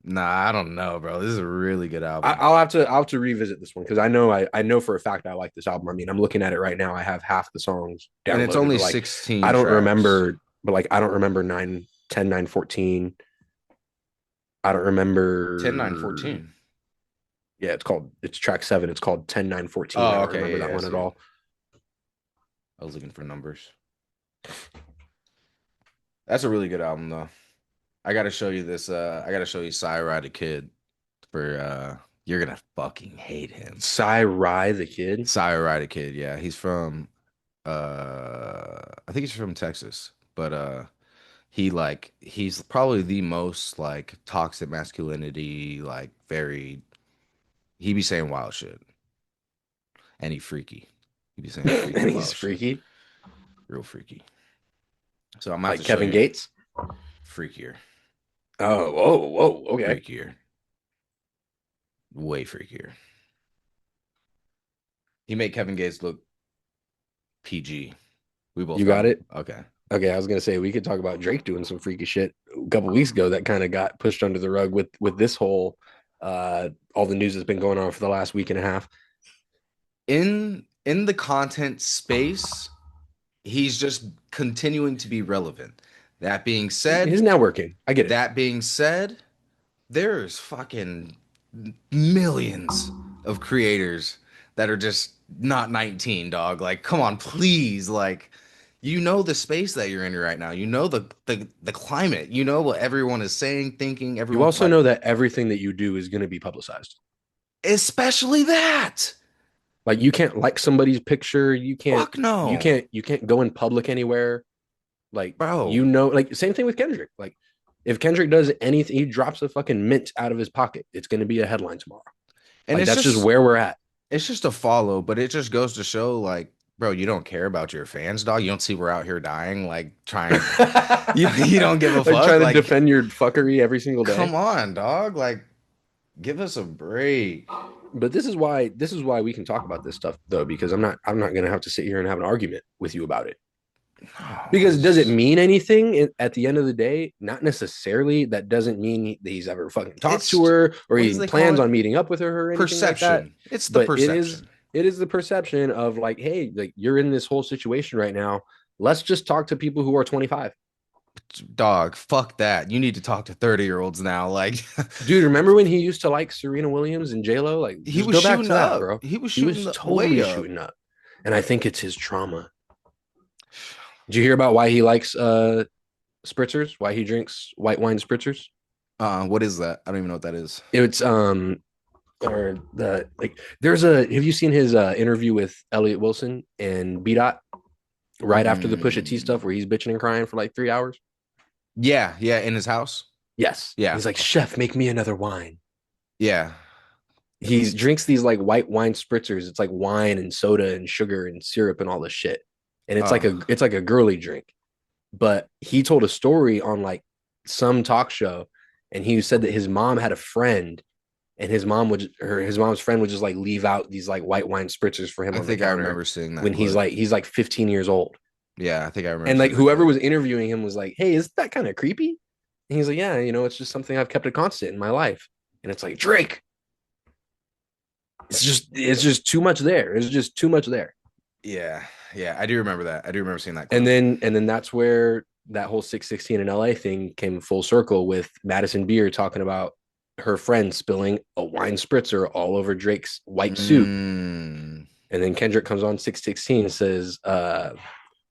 I don't know, bro. This is a really good album. I'll have to revisit this one because I know for a fact I like this album. I mean, I'm looking at it right now. I have half the songs downloaded. And it's only like, 16. I don't tracks. remember, but like I don't remember 9, 10, 9, 14. I don't remember 10, 9, 14. Yeah, it's track 7. It's called 10, 9, 14. Oh, I don't okay. remember that one at all. I was looking for numbers. That's a really good album though. I gotta show you this. I gotta show you Cy the Kid for you're gonna fucking hate him. Cy the Kid? Cy the Kid, yeah. He's from I think he's from Texas, but he's probably the most like toxic masculinity, like he be saying wild shit. And he freaky. He be saying freaky. And he's freaky. Shit. Real freaky. So I'm like Kevin Gates? Freakier. Oh, okay. Freakier. Way freakier. He made Kevin Gates look PG. We both got it? Okay. Okay, I was gonna say we could talk about Drake doing some freaky shit a couple weeks ago that kind of got pushed under the rug with this whole all the news that's been going on for the last week and a half. In the content space, he's just continuing to be relevant. That being said, he's networking. I get it. That being said, there's fucking millions of creators that are just not 19, dog. Like, come on, please. Like, you know the space that you're in right now. You know the climate. You know what everyone is saying, thinking. You also know that everything that you do is going to be publicized. Especially that. Like, you can't like somebody's picture. You can't. Fuck no. You can't go in public anywhere. Like, bro, like same thing with Kendrick. Like, if Kendrick does anything, he drops a fucking mint out of his pocket, it's going to be a headline tomorrow. And like, that's just where we're at. It's just a follow, but it just goes to show, like, bro, you don't care about your fans, dog. You don't see we're out here dying, like trying. you don't give a fuck. Like, trying to defend your fuckery every single day. Come on, dog. Like, give us a break. But this is why we can talk about this stuff though, because I'm not gonna have to sit here and have an argument with you about it. Oh, Because does it mean anything at the end of the day? Not necessarily. That doesn't mean that he's ever fucking talked to it's her or what does he they call plans it? on meeting up with her or anything like that. Perception. It's the But perception. it is the perception of like, hey, like you're in this whole situation right now. Let's just talk to people who are 25. Dog, fuck that. You need to talk to 30-year-olds now. Like Dude, remember when he used to like Serena Williams and J Lo? Like, he just was go back shooting to that, up. bro. He was He shooting was the way totally up. shooting up. And I think it's his trauma. Did you hear about why he likes spritzers? Why he drinks white wine spritzers? What is that? I don't even know what that is. It's or the like there's a have you seen his interview with Elliot Wilson and B Dot right after the Pusha T Mm, stuff where he's bitching and crying for like 3 hours? yeah, yeah, in his house. Yes. Yeah, He's like, Chef, make me another wine. yeah. He drinks these like white wine spritzers. It's like wine and soda and sugar and syrup and all this shit. And Uh, it's like a girly drink. But he told a story on like some talk show, and he said that his mom had a friend, and his mom's friend would just like leave out these like white wine spritzers for him I on the think I counter remember seeing that when clip. he's like 15 years old. Yeah, I think I remember And like seeing that whoever clip. was interviewing him was like, "Hey, isn't that kind of creepy?" And he's like, "Yeah, it's just something I've kept a constant in my life." And it's like, Drake, it's just too much there. It's just too much there. Yeah, yeah, I do remember that. I do remember seeing that And clip. then that's where that whole 616 in LA thing came full circle with Madison Beer talking about her friend spilling a wine spritzer all over Drake's white suit. Mm, And then Kendrick comes on 616 and says,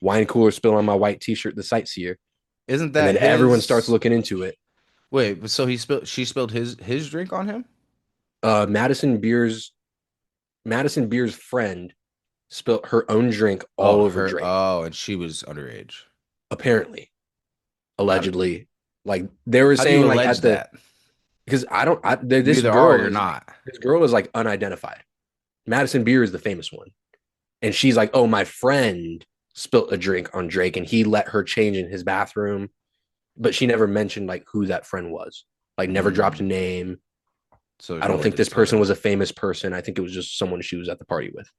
wine cooler spill on my white t-shirt, the sightseer. isn't And that then everyone starts his? looking into it. Wait, so she spilled his drink on him? Uh, Madison Beer's Madison Beer's friend spilled her own drink Oh, all over her. Drake, Oh, and she was underage. apparently, How do, allegedly. Like they were how do you saying, like allege at the that? because I don't. You This either are or girl you're is like not. unidentified. Madison Beer is the famous one, and she's like, "Oh, my friend spilt a drink on Drake, and he let her change in his bathroom," but she never mentioned like who that friend was. Like, never dropped a Mm, name. so there's I no don't way think to this person determine. was a famous person. I think it was just someone she was at the party with.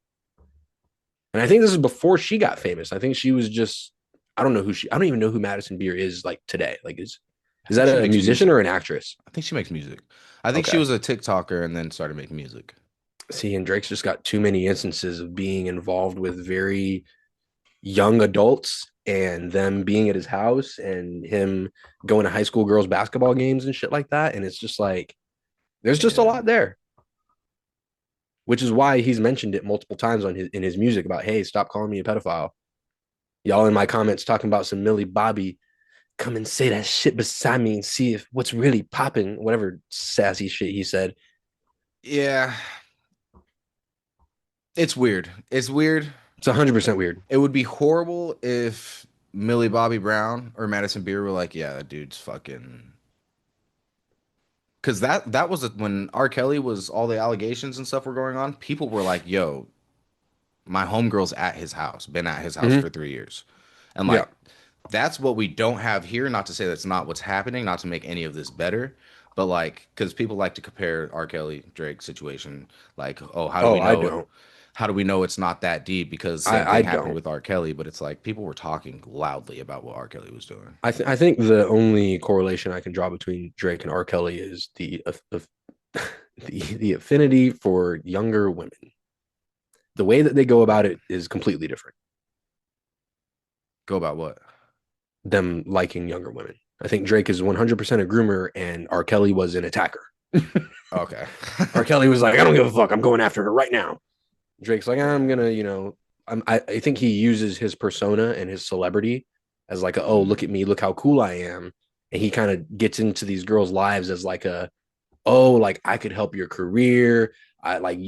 And I think this is before she got famous. I think she was just I don't know who she I don't even know who Madison Beer is like today. Like I is think that she a makes musician or music. an actress? I think she makes music. I think she Okay. was a TikToker and then started making music. See, and Drake's just got too many instances of being involved with very young adults and them being at his house and him going to high school girls basketball games and shit like that. And it's just like there's just a Yeah. lot there, which is why he's mentioned it multiple times on his in his music about, hey, stop calling me a pedophile. Y'all in my comments talking about some Millie Bobby, come and say that shit beside me and see if what's really popping, whatever sassy shit he said. Yeah. It's weird. It's weird. It's 100% weird. It would be horrible if Millie Bobby Brown or Madison Beer were like, yeah, that dude's fucking. Because that was when R. Kelly was all the allegations and stuff were going on. People were like, yo, my homegirl's at his house, been at his house Mm-hmm. for 3 years. And Yeah. like, that's what we don't have here. Not to say that's not what's happening, not to make any of this better, but like, because people like to compare R. Kelly Drake situation, like, oh, how do Oh, we I know? don't. How do we know it's not that deep? Because same I thing happened don't. with R. Kelly, but it's like people were talking loudly about what R. Kelly was doing. I think the only correlation I can draw between Drake and R. Kelly is the affinity for younger women. The way that they go about it is completely different. Go about what? Them liking younger women. I think Drake is 100% a groomer, and R. Kelly was an attacker. Okay. R. Kelly was like, I don't give a fuck. I'm going after her right now. Drake's like, I'm Yeah. gonna, I think he uses his persona and his celebrity as like, oh, look at Mm, me, look how cool I am, and he kind of gets into these girls' lives as like oh, like I could help your career. I like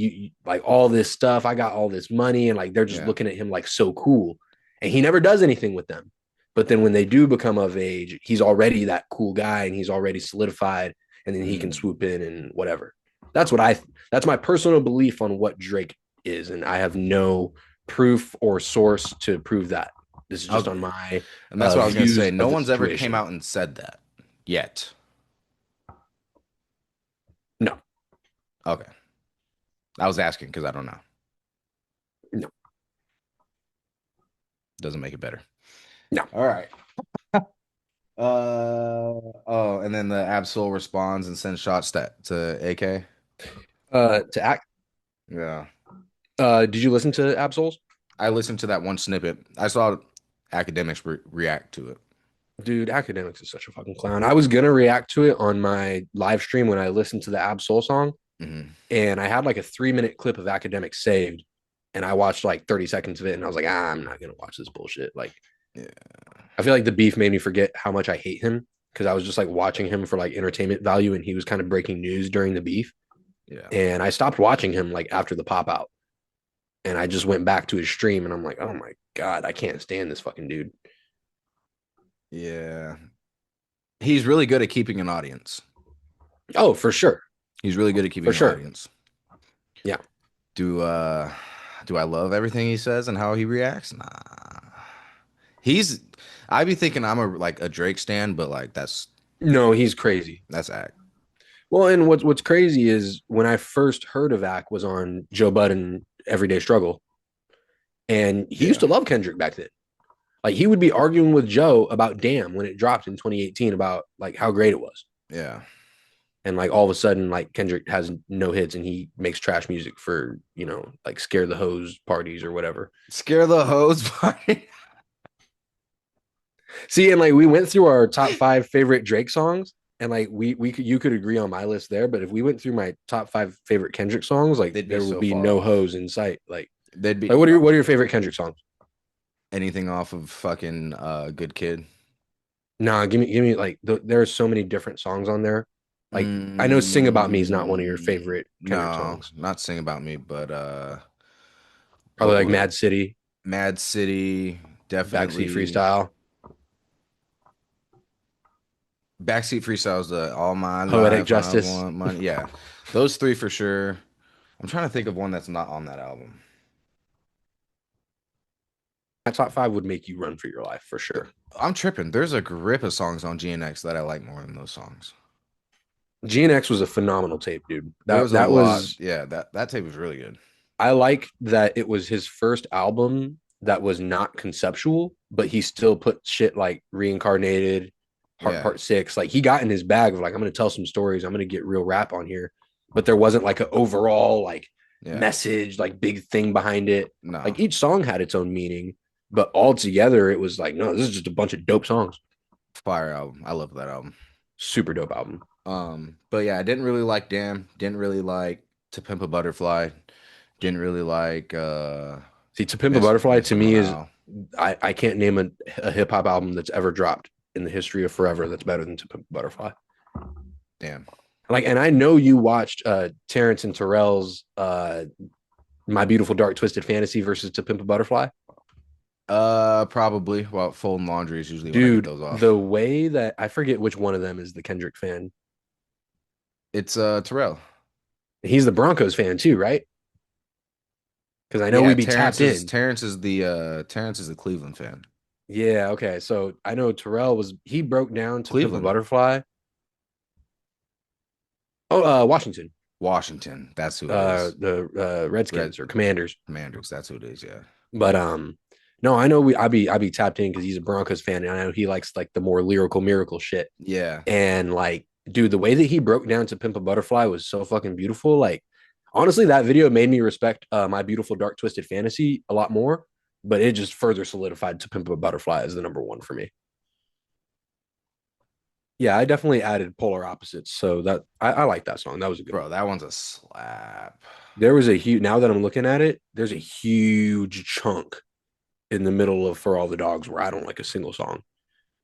like all this stuff. I got all this money, and like they're just yeah. looking at him like so cool, and he never does anything with them. But then when they do become of age, he's already that cool guy, and he's already solidified, and then he can Mm. swoop in and whatever. That's what I. That's my personal belief on what Drake is, and I have no proof or source to prove that. This is just Okay. on my And that's what I was gonna say. views No of the one's ever came situation. out and said that yet. No, Okay. I was asking because I don't know. No, Doesn't make it better. no. All right. Oh, and then the Absol responds and sends shots to AK. To act. Yeah. Did you listen to Absol's? I listened to that one snippet. I saw academics react to it. Dude, Academics is such a fucking clown. I was gonna react to it on my live stream when I listened to the Absol song, Hmm. and I had like a 3 minute clip of Academics saved, and I watched like 30 seconds of it, and I was like, I'm not gonna watch this bullshit. Like, Yeah. I feel like the beef made me forget how much I hate him because I was just like watching him for like entertainment value, and he was kind of breaking news during the beef, Yeah. and I stopped watching him like after the pop out, and I just went back to his stream, and I'm like, oh my god, I can't stand this fucking dude. Yeah. He's really good at keeping an audience. Oh, for sure, He's really good at for keeping an sure. audience. Yeah. Do do I love everything he says and how he reacts? Nah. He's I be thinking I'm a Drake stan, but like No, he's crazy. that's act. Well, and what's crazy is when I first heard of Ack was on Joe Budden Everyday Struggle, and he used Yeah. to love Kendrick back then. Like he would be arguing with Joe about Damn when it dropped in 2018 about like how great it was, Yeah. and like all of a sudden like Kendrick has no hits and he makes trash music for like scare the hose parties or whatever. Scare the hose party. See, and like we went through our top 5 favorite Drake songs, and like we could you could agree on my list there, but if we went through my top 5 favorite Kendrick songs, like They'd be there would so be far no off. hose in sight. They'd be Like what are your favorite Kendrick songs? anything off of fucking Good Kid. Nah, give me like there are so many different songs on there. Like I know "Sing About Me" is not one of your favorite Kendrick No, songs. not Sing About Me, but Probably what like would "Mad City," Mad City, "Backseat definitely. Freestyle," Backseat Freestyles, the All My "Poetic Life, I Justice." Want Money. Yeah, those three for sure. I'm trying to think of one that's not on that album. My top 5 would make you run for your life for sure. I'm tripping. There's a grip of songs on GNX that I like more than those songs. GNX was a phenomenal tape, dude. There That was a that lot. was Yeah, that tape was really good. I like that it was his first album that was not conceptual, but he still put shit like Reincarnated, Heart Yeah, Part 6. Like he got in his bag of like, I'm gonna tell some stories, I'm gonna get real rap on here. But there wasn't like an overall like yeah. message, like big thing behind it. No, Like each song had its own meaning, but all together it was like, no, this is just a bunch of dope songs. fire album. I love that album. Super dope album. But yeah, I didn't really like Damn. Didn't really like To Pimp a Butterfly. Didn't really like See, To Pimp a Butterfly to Mr. me is Morale. I can't name a hip hop album that's ever dropped in the history of forever that's better than To Pimp a Butterfly. Damn. Like, and I know you watched Terrence and Terrell's My Beautiful Dark Twisted Fantasy versus To Pimp a Butterfly. Probably. Well, folding laundry is usually when I get Dude, those off. the way that I forget which one of them is the Kendrick fan. It's Terrell. He's the Broncos fan too, right? Because I know Yeah, we be tapped in. Terrence is the Cleveland fan. Yeah, okay. So I know Terrell he broke down To Pimp a Cleveland, Butterfly. Oh, Washington. Washington. That's who it is. The Red Redskins or Commanders. Commanders. That's who it is. Yeah. But no, I know I be tapped in because he's a Broncos fan, and I know he likes like the more lyrical miracle shit. Yeah. And like, dude, the way that he broke down To Pimp a Butterfly was so fucking beautiful. Like, honestly, that video made me respect My Beautiful Dark Twisted Fantasy a lot more. But it just further solidified To Pimp a Butterfly as the number one for me. Yeah, I definitely added Polar Opposites, so that I like that song. That was a good Bro, one. that one's a slap. There was a huge. Now that I'm looking at it, there's a huge chunk in the middle of For All the Dogs where I don't like a single song. Let me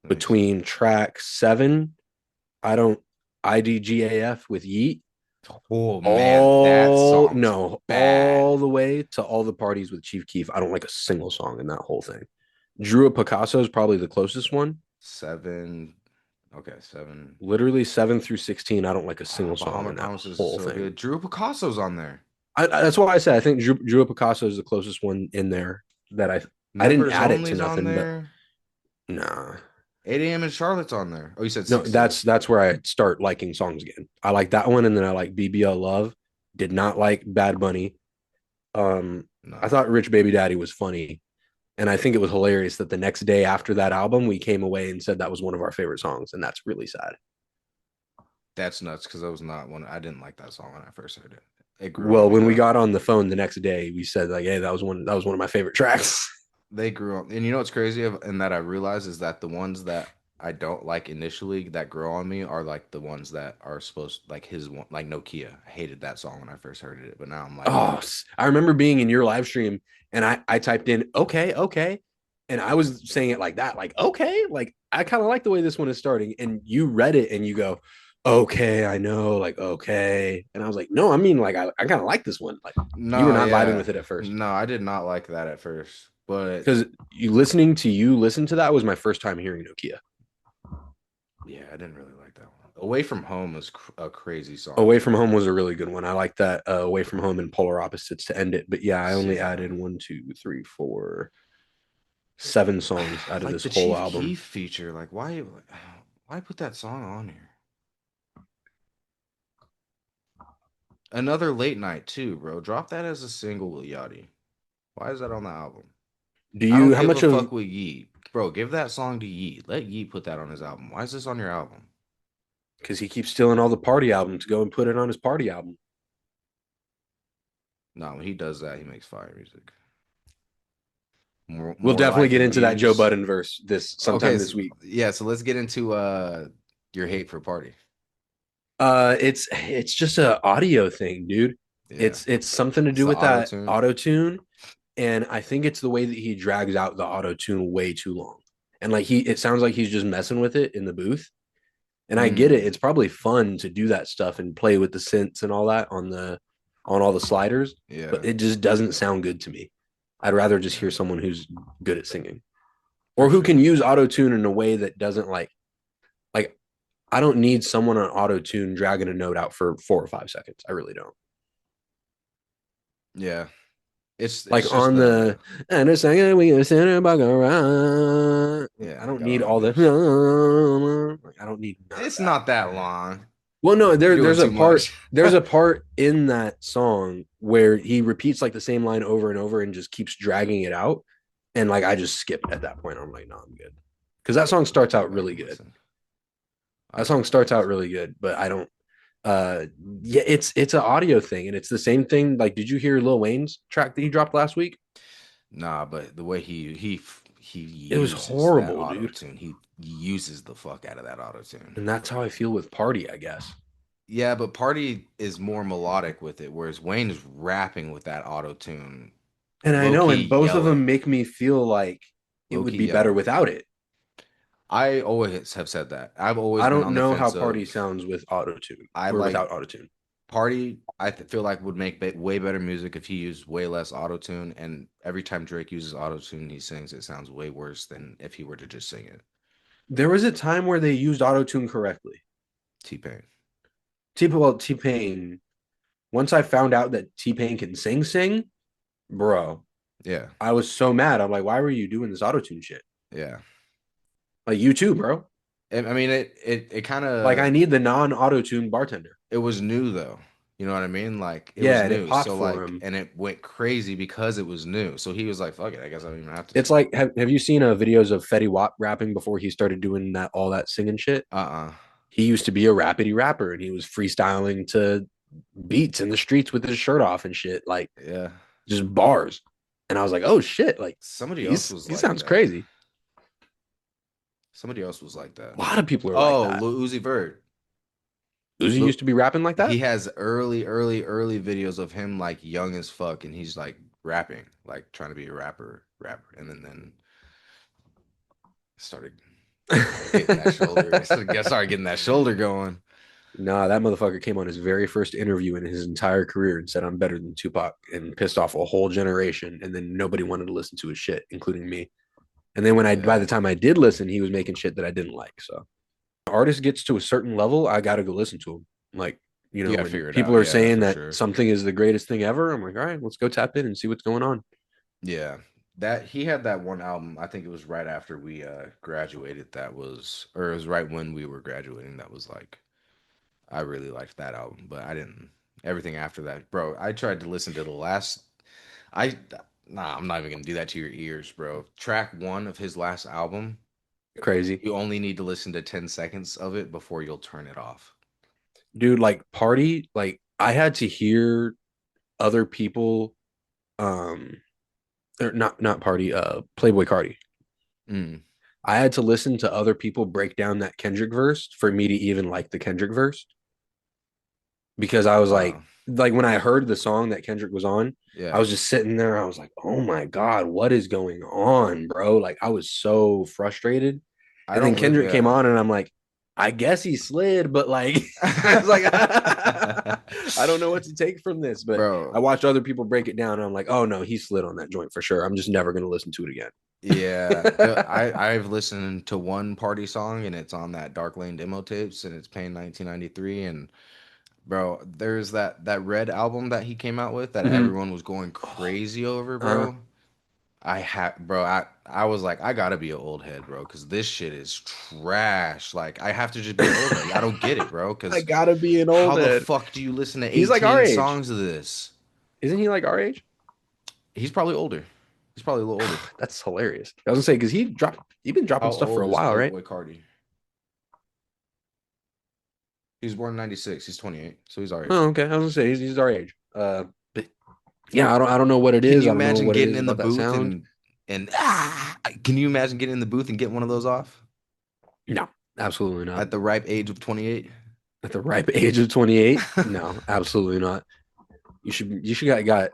see. Between track 7, I don't IDGAF with Yeet, Oh man, that song's bad. all the way to All the Parties with Chief Keef. I don't like a single song in that whole thing. Drew a Picasso is probably the closest one. 7. Okay, 7. Literally 7 through 16, I don't like a single song Bahama in that Promises is whole so thing. good. Drew Picasso's on there. That's why I said I think Drew a Picasso is the closest one in there that I didn't Members add it to Only's on nothing, but there. nah. 8 a.m. in Charlotte's on there. Oh, you said No, 16. that's where I start liking songs again. I like that one, and then I like BBL Love, Did not like Bad Bunny. I No, thought Rich Baby Daddy was funny. And I think it was hilarious that the next day after that album, we came away and said that was one of our favorite songs. And that's really sad. that's nuts because I was not one. I didn't like that song when I first heard it. It grew on Well, me when we though. got on the phone the next day, we said like, "Hey, that was one of my favorite tracks." They grew on, and you know what's crazy, and that I realize is that the ones that I don't like initially that grow on me are like the ones that are supposed like his one, like Nokia. I hated that song when I first heard it, but now I'm like, Oh, I remember being in your live stream and I typed in okay, okay, and I was saying it like that, like okay, like I kind of like the way this one is starting, and you read it and you go, okay, I know, like okay, and I was like, no, I mean like I kind of like this one, like you were no, not vibing yeah, with it at first no, I did not like that at first, but because you listen to that was my first time hearing Nokia. yeah, I didn't really like that one. Away from Home is a crazy song Away from too. Home was a really good one. I like that Away from Home and Polar Opposites to end it. But yeah, I only Yeah, added one, two, three, four, 7 songs out of like this the whole Chief album. Keef feature, like why put that song on here? Another Late Night too, bro. Drop that as a single with Yachty. Why is that on the album? Do I you don't how give a much of fuck with Yeet. Bro, give that song to Yeet. Let Yeet put that on his album. Why is this on your album? because he keeps stealing all the party albums to go and put it on his party album? No, when he does that, he makes fire music. More, We'll more definitely like get into that Joe views. Budden verse this Okay, sometime this week. yeah, so let's get into your hate for Party. It's just a audio thing, dude. Yeah. It's something to It's do the with auto that tune. auto tune, and I think it's the way that he drags out the auto tune way too long, and like it sounds like he's just messing with it in the booth. And I get it; Mm, it's probably fun to do that stuff and play with the synths and all that on all the sliders, yeah. but it just doesn't sound good to me. I'd rather just Yeah, hear someone who's good at singing or for who can sure. use auto tune in a way that doesn't like I don't need someone on auto tune dragging a note out for 4 or 5 seconds. I really don't. Yeah. It's Like just on the the and a second we are sitting back around. Like, I yeah, don't got need all that all the bitch. like, I don't need none of It's that. not that long. Well, no, You're doing too much. there's a part in that song where he repeats like the same line over and over and just keeps dragging it out. And like I just skip it at that point. I'm like, no, I'm good. Because that song starts Go out back really and good. listen. I That have to song go back and starts out listen. really good, but I don't yeah, it's an audio thing and it's the same thing. Like, did you hear Lil Wayne's track that he dropped last week? Nah, but the way he It was uses that horrible, auto dude. tune, he uses the fuck out of that auto tune. And that's how I feel with Party, I guess. Yeah, but Party is more melodic with it, whereas Wayne is rapping with that auto tune, And I low know, key and both of them yelling, make me feel like it low would key be better yelling. without it. I always have said that. I've always I been don't on the know how fence Party of sounds with auto tune I or like without auto tune. Party. Feel like would make way better music if he used way less auto tune. And every time Drake uses auto tune, he sings it sounds way worse than if he were to just sing it. There was a time where they used auto tune correctly. T Pain. T Pain. Once I found out that T Pain can sing, bro, Yeah, I was so mad. I'm like, why were you doing this auto tune shit? yeah. Like you too, bro. I mean, it kind Like I of need the non auto tune bartender. it was new though. You know what I mean? Like it was Yeah, and it new. popped So for like, him. and it went crazy because it was new. So he was like, "Fuck it, I guess I don't even have to It's sing." like have you seen videos of Fetty Wap rapping before he started doing that all that singing shit? Uh-uh. He used to be a rapidy rapper and he was freestyling to beats in the streets with his shirt off and shit, like Yeah. just bars. And I was like, oh shit, like Somebody else was he like sounds that. crazy. Somebody else was like that. A lot of people are like Oh, that. Lil Uzi Vert. Uzi Lil, used to be rapping like that. he has early videos of him like young as fuck, and he's like rapping, like trying to be a rapper, and then started getting that shoulder. Started getting that shoulder going. Nah, that motherfucker came on his very first interview in his entire career and said, I'm better than Tupac and pissed off a whole generation. And then nobody wanted to listen to his shit, including me. And then by Yeah, the time I did listen, he was making shit that I didn't like. So artist gets to a certain level, I got to go listen to him. Like, you gotta when figure it people out. are Yeah, saying for that sure. something is the greatest thing ever, I'm like, all right, let's go tap in and see what's going on. Yeah, that he had that one album. I think it was right after we graduated. That was, or it was right when we were graduating. That was like I really liked that album, but I didn't. Everything after that, bro. I tried to listen to the last. I Nah, I'm not even gonna do that to your ears, bro. Track one of his last album. Crazy. You only need to listen to 10 seconds of it before you'll turn it off. Dude, like party, like I had to hear other people um or not party, Playboy Cardi. Mm. I had to listen to other people break down that Kendrick verse for me to even like the Kendrick verse because I was Wow. like when I heard the song that Kendrick was on, I Yeah. was just sitting there. I was like, oh my God, what is going on, bro? Like I was so frustrated. I And then don't live. Kendrick came Yeah. on and I'm like, I guess he slid, but like I was like, I don't know what to take from this. But I Bro, watched other people break it down and I'm like, oh no, he slid on that joint for sure. I'm just never gonna listen to it yeah. again. I've listened to one party song and it's on that Dark Lane demo tapes and it's paying 1993 and bro, there's that Red album that he came out with that Mhm. everyone was going Oh, crazy over, uh, bro. I was like, I gotta be an old head, bro, because this shit is trash. Like, I have to just be an old head. I don't get it, bro, I because gotta be an how old the head. fuck do you listen to He's like our 18 age. songs of this? Isn't he like our age? He's probably older. He's probably a little older. That's hilarious. I was gonna say because he been dropping How stuff for old a is while, right? Playboy Cardi? He was born in 96. He's 28, so he's our age. Oh, okay. I was gonna say he's our age. But yeah, I don't know what it Can is. you I don't know imagine what it getting is in the about that booth sound. and can you imagine getting in the booth and getting one of those off No, absolutely not. at the ripe age of 28? At the ripe age of 28, no, absolutely not. You should got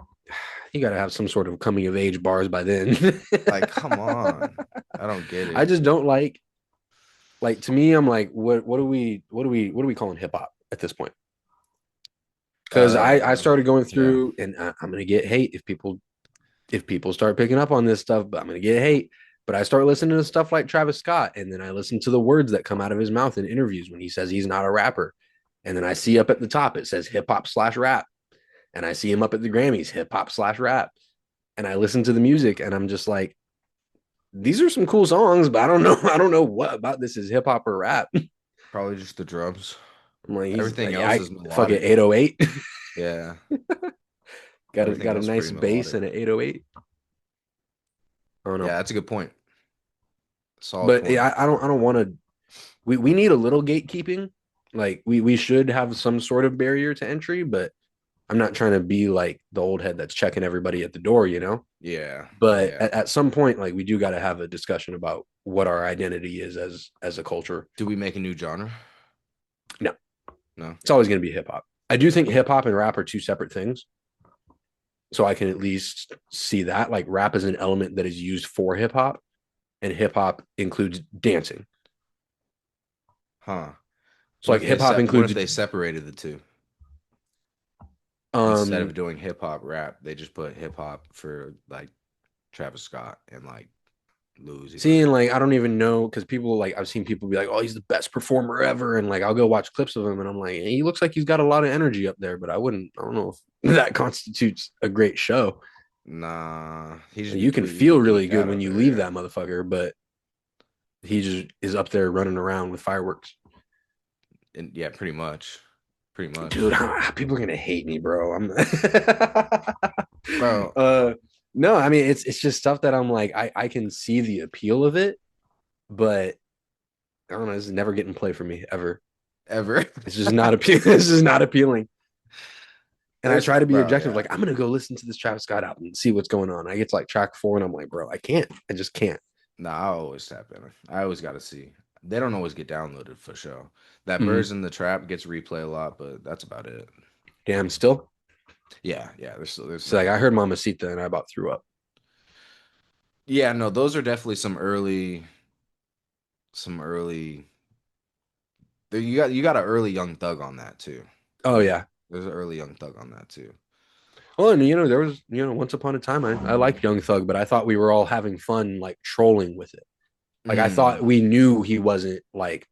you got to have some sort of coming of age bars by then. Like, come on. I don't get I it. just don't like to me. I'm like, what are we calling hip hop at this point? Because I Uh, started going yeah. through, and I'm gonna get hate if people start picking up on this stuff, but I'm gonna get hate. But I start listening to stuff like Travis Scott, and then I listen to the words that come out of his mouth in interviews when he says he's not a rapper. And then I see up at the top it says hip hop slash rap, and I see him up at the Grammys hip hop slash rap, and I listen to the music, and I'm just like, these are some cool songs, but I don't know, I don't know what about this is hip hop or rap. Probably just the drums. I'm like, he's Everything like, else I is fuck it, melodic. 808. Yeah. got a Everything got a else is nice pretty bass melodic. and an 808. I don't know, Yeah, that's a good point. Solid but point. yeah, I don't want to. We need a little gatekeeping. Like we should have some sort of barrier to entry, but I'm not trying to be like the old head that's checking everybody at the door. Yeah. But Yeah. at some point, like we do got to have a discussion about what our identity is as a culture. Do we make a new genre? No, No. it's always going to be hip hop. I do think hip hop and rap are two separate things. So I can at least see that like rap is an element that is used for hip hop, and hip hop includes dancing. Huh. So like hip hop What includes if they separated the two? Instead um of doing hip hop rap, they just put hip hop for like Travis Scott and like Louis. seeing like I don't even know because people like I've seen people be like, oh, he's the best performer ever, and like I'll go watch clips of him, and I'm like, he looks like he's got a lot of energy up there, but I don't know if that constitutes a great show. Nah, he just be You can too feel really geeked good out when up you there. leave Yeah. that motherfucker, but he just is up there running around with fireworks. And yeah, pretty much. Pretty Dude, much. people are gonna hate me, bro. I'm Bro, uh no, I mean it's just stuff that I'm like, I can see the appeal of it, but I don't know, this is never getting play for me ever. ever. It's just not appealing. This is not appealing. And I There's try to be bro, objective, yeah. like I'm gonna go listen to this Travis Scott album and see what's going on. I get to like track 4 and I'm like, bro, I can't. I just can't. Nah, I always tap in. I always gotta see. They don't always get downloaded for sure. That Mhm. Birds in the Trap gets replay a lot, but that's about it. Damn, still. Yeah, yeah. There's So like some I heard Mamacita and I about threw up. yeah, no, those are definitely some early you got an early Young Thug on that too. Oh yeah. There's an early Young Thug on that too. Well, and there was, once upon a time I liked Young Thug, but I thought we were all having fun like trolling with it. Like I thought Mm, we knew he wasn't like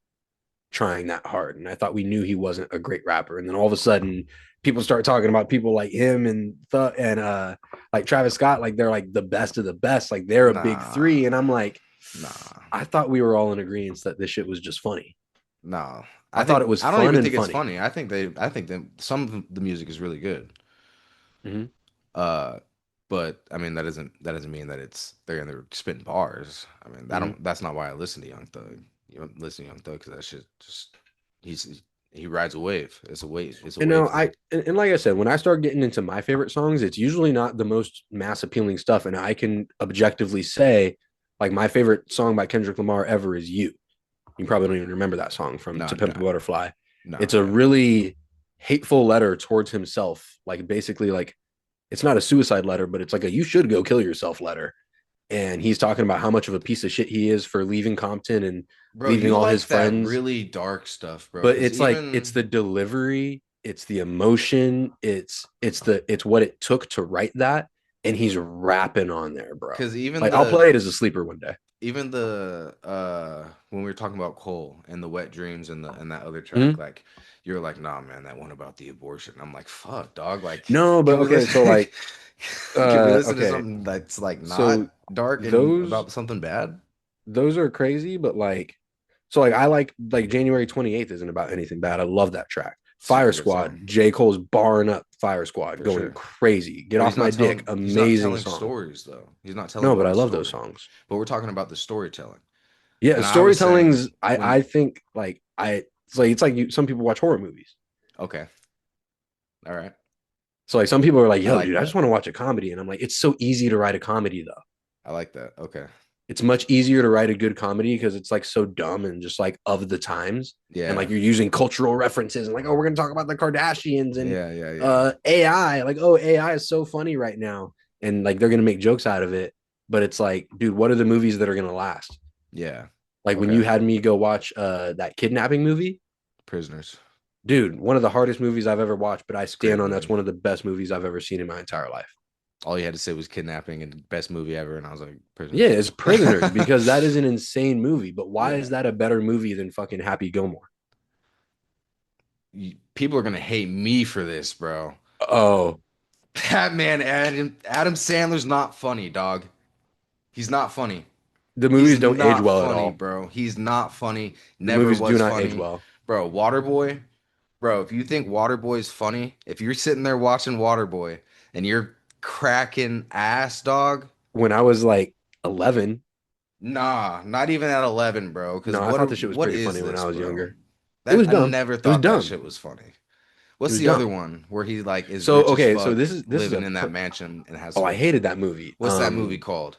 trying that hard, and I thought we knew he wasn't a great rapper. And then all of a sudden, people start talking about people like him and like Travis Scott, like they're like the best of the best, like they're a big three. nah, And I'm like, nah, I thought we were all in agreement that this shit was just funny. nah. I thought it was I don't fun even and think it's funny. funny. I think that some of the music is really good. Hmm. Uh, but I mean that doesn't mean that they're in there spitting bars. I mean, I Hmm. don't. That's not why I listen to Young Thug. You don't listen to Young Thug because that shit just he rides a wave. It's a wave. It's a And wave no, thing. and like I said, when I start getting into my favorite songs, it's usually not the most mass appealing stuff. And I can objectively say, like, my favorite song by Kendrick Lamar ever is "You." You probably don't even remember that song from No, "To Pimp a Butterfly." no, It's a yeah, really hateful letter towards himself. Like, basically, like, it's not a suicide letter, but it's like a "you should go kill yourself" letter. And he's talking about how much of a piece of shit he is for leaving Compton and bro. leaving You all his like that friends. really dark stuff, bro? But Because it's like it's even the delivery, it's the emotion, it's what it took to write that, and he's rapping on there, bro. because even Like, I'll play it as a sleeper one day. the when we were talking about Cole and the wet dreams and that other track, Mhm. like you're like, nah, man, that one about the abortion. I'm like, fuck, dog. Like, No, but can we okay, so listen? like Can we listen to okay, something that's like so not dark and those about something bad? those are crazy, but like, so like I like January 28th isn't about anything bad. I love that track. Fire Super good Squad, song J. Cole's barring up Fire Squad, for going sure. crazy. Get But off my dick, he's not amazing telling song. stories though. He's not No, telling but I one love those story. songs. But we're talking about the storytelling. Yeah, And I was saying storytelling's I when think like it's like you, some people watch horror movies. okay, all right, So like some people are like, I "Yo, like dude, I just that. want to watch a comedy." And I'm like, "It's so easy to write a comedy though. I like that. Okay, It's much easier to write a good comedy because it's like so dumb and just like of the times and yeah, like you're using cultural references and like, oh, we're going to talk about the Kardashians and yeah. AI, like, oh, AI is so funny right now and like they're going to make jokes out of it, but it's like, dude, what are the movies that are going to last? Yeah. Like when Okay. you had me go watch that kidnapping movie. Prisoners. Dude, one of the hardest movies I've ever watched, but I Great stand on that's movie. one of the best movies I've ever seen in my entire life. All you had to say was kidnapping and best movie ever, and I was like, Yeah, Prisoners. it's Prisoners because that is an insane movie. But why is Yeah. that a better movie than fucking Happy Gilmore? People are gonna hate me for this, bro. Oh, That man, Adam Sandler's not funny, dog. He's not funny. the He's movies don't age not well at funny, all. bro. He's not funny. The Never movies do was not age funny. well. Bro, Waterboy. Bro, if you think Waterboy's funny, if you're sitting there watching Waterboy and you're cracking ass, dog, When I was like 11, nah, not even at 11, bro. Because no, I thought the shit was what pretty is funny when I this, was bro? younger. It That was I dumb. never It was thought that dumb. shit was funny. It What's was the other dumb. one where he like is So rich as okay, so fuck this is living a in that mansion and has oh, I some hated that movie. what's that movie called?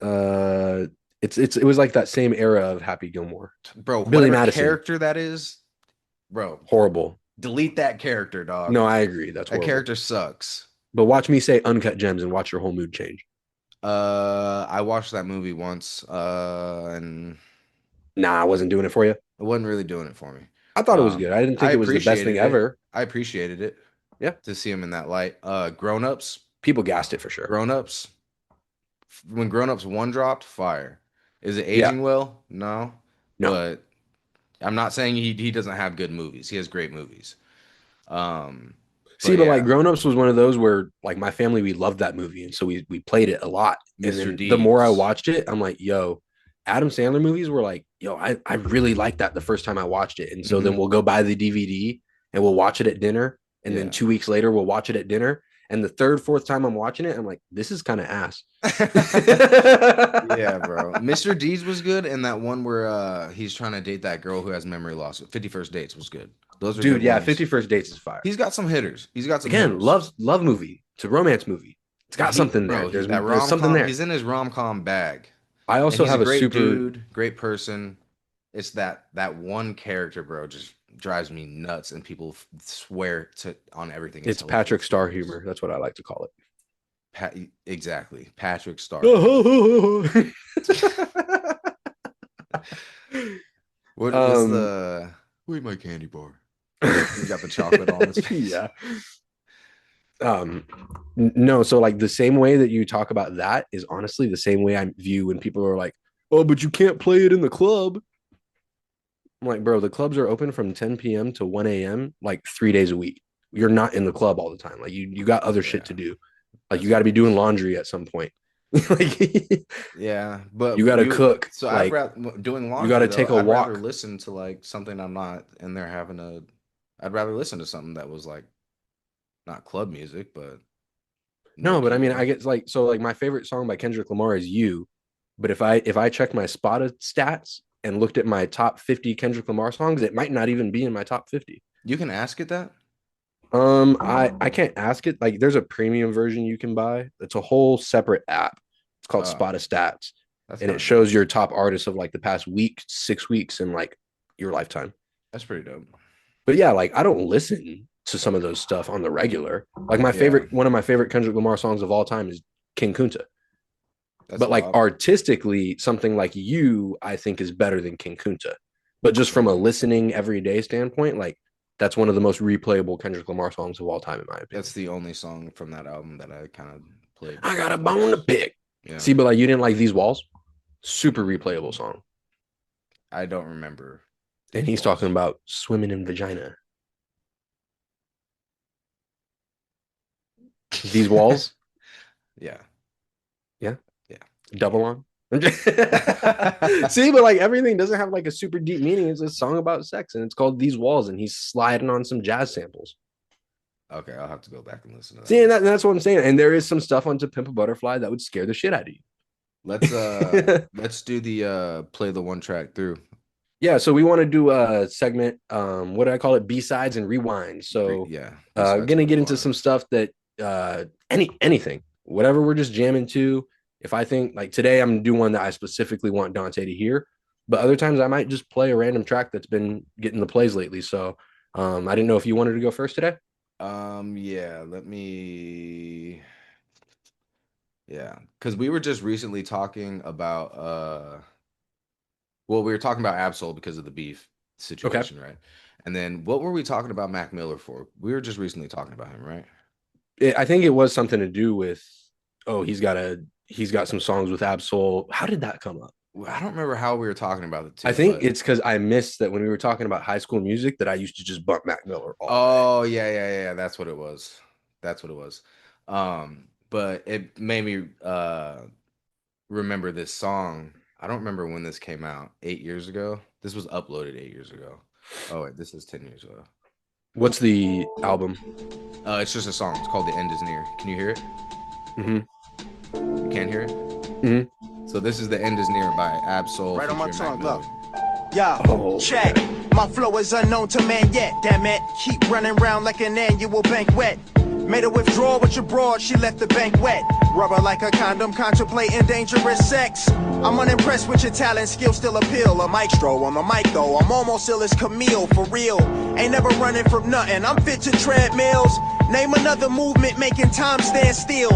Uh, it was like that same era of Happy Gilmore. Bro, Billy whatever Madison, character that is, bro, horrible. delete that character, dog. No, I agree. That's That horrible. character sucks. But watch me say Uncut Gems and watch your whole mood change. I watched that movie once, and Nah, I wasn't doing it for you. it wasn't really doing it for me. I thought it was good. I didn't I think it was the best thing appreciated it. ever. I appreciated it Yeah, to see him in that light. Grown Ups, people gassed it for sure. Grown Ups. When Grown Ups one dropped, fire. Is it Yeah, aging well? No, no. but I'm not saying he doesn't have good movies. He has great movies. Um, See, but but like yeah, Grown Ups was one of those where like my family we loved that movie, and so we played it a lot. And Mr. then the more I Deeds. watched it, I'm like, yo, Adam Sandler movies were like, yo, I really liked that the first time I watched it. And so then Hmm. we'll go buy the DVD and we'll watch it at dinner. And then Yeah. 2 weeks later, we'll watch it at dinner. And the third, fourth time I'm watching it, I'm like, this is kind of ass. Yeah, bro. Mr. Deeds was good, and that one where he's trying to date that girl who has memory loss. 51st Dates was good. Those are Dude, good yeah, ones. 51st Dates is fire. He's got some hitters. He's got some Again, hitters. love movie. It's a romance movie. It's got something there. He's There's that there's rom something com. there. He's in his rom com bag, I and also he's a have a great super dude, great person. It's that one character, bro, just drives me nuts, and people swear to on everything is it's Patrick Star hilarious. humor. That's what I like to call Exactly, Patrick Star humor. it. What's um the where's my candy bar? He's got the chocolate on his face. yeah. No, so like the same way that you talk about that is honestly the same way I view when people are like, oh, but you can't play it in the club. I'm like, bro, the clubs are open from 10 p.m. to 1 a.m. like 3 days a week. You're not in the club all the time. Like you got other shit Yeah, to do. Like you that's got to be doing facts. laundry at some point. Like Yeah, but you gotta cook. so I'd Like rather doing you laundry gotta though, take a I'd rather walk. listen to like something I'm not in there having a I'd rather listen to something that was like not club music, but no No, but I mean, key. I get like so like my favorite song by Kendrick Lamar is "You," but if I checked my Spotify stats and looked at my top 50 Kendrick Lamar songs, it might not even be in my top 50. You can ask it that? I can't ask it. Like, there's a premium version you can buy. It's a whole separate app. It's called Oh, Spotify Stats, that's and it kind of dope. shows your top artists of like the past week, 6 weeks, in like your lifetime. That's pretty dope. But yeah, like I don't listen to some of those stuff on the regular. Like Yeah, one of my favorite Kendrick Lamar songs of all time is King Kunta. that's But like wild. artistically, something like "You," I think is better than King Kunta. But just from a listening everyday standpoint, like that's one of the most replayable Kendrick Lamar songs of all time, in my That's opinion. the only song from that album that I kind of played I got a bone to twice. pick. Yeah, See, but like you didn't like These Walls? Super replayable song. I don't remember And these he's talking walls. about swimming in vagina. These Walls? Yeah, Yeah. yeah, Double yeah. on. See, but like everything doesn't have like a super deep meaning. It's a song about sex and it's called These Walls, and he's sliding on some jazz samples. Okay, I'll have to go back and listen to that See, and one. that's what I'm saying. And there is some stuff on To Pimp a Butterfly that would scare the shit out of you. Let's do the play the one track through. Yeah, so we want to do a segment. What do I call it? B-sides and rewind. So Yeah, besides and gonna get into some rewind. stuff that anything, whatever we're just jamming to. If I think like today I'm gonna do one that I specifically want Dante to hear, but other times I might just play a random track that's been getting the plays lately. So I didn't know if you wanted to go first today. Yeah, yeah, because we were just recently talking about well, we were talking about Absol because of the beef Okay. situation, right? And then what were we talking about Mac Miller for? We were just recently talking about him, right? I think it was something to do with oh he's got some songs with Absol. How did that come up? Well, I don't remember how we were talking about it I too, think but it's because I missed that when we were talking about High School Music that I used to just bump Mac Miller all day. oh yeah, that's what it was. That's what it was. But it made me remember this song. I don't remember when this came out. 8 years ago. This was uploaded 8 years ago. Oh wait, this is 10 years ago. What's the album? It's just a song. It's called "The End Is Near." Can you hear it? Mm-hmm. You can't hear it. Mm-hmm. So this is "The End Is Near" by Absol Right on my featuring Mac tongue, look. Miller. Yeah, Oh, check. okay. My flow is unknown to man yet, damn it. Keep running round like an annual banquet. Made a withdrawal with your broad, she left the bank wet. Rubber like a condom, contemplating dangerous sex. I'm unimpressed with your talent, skill still appeal. A maestro on the mic though, I'm almost ill as Camille, for real. Ain't never running from nothing, I'm fit to treadmills. Name another movement making time stand still.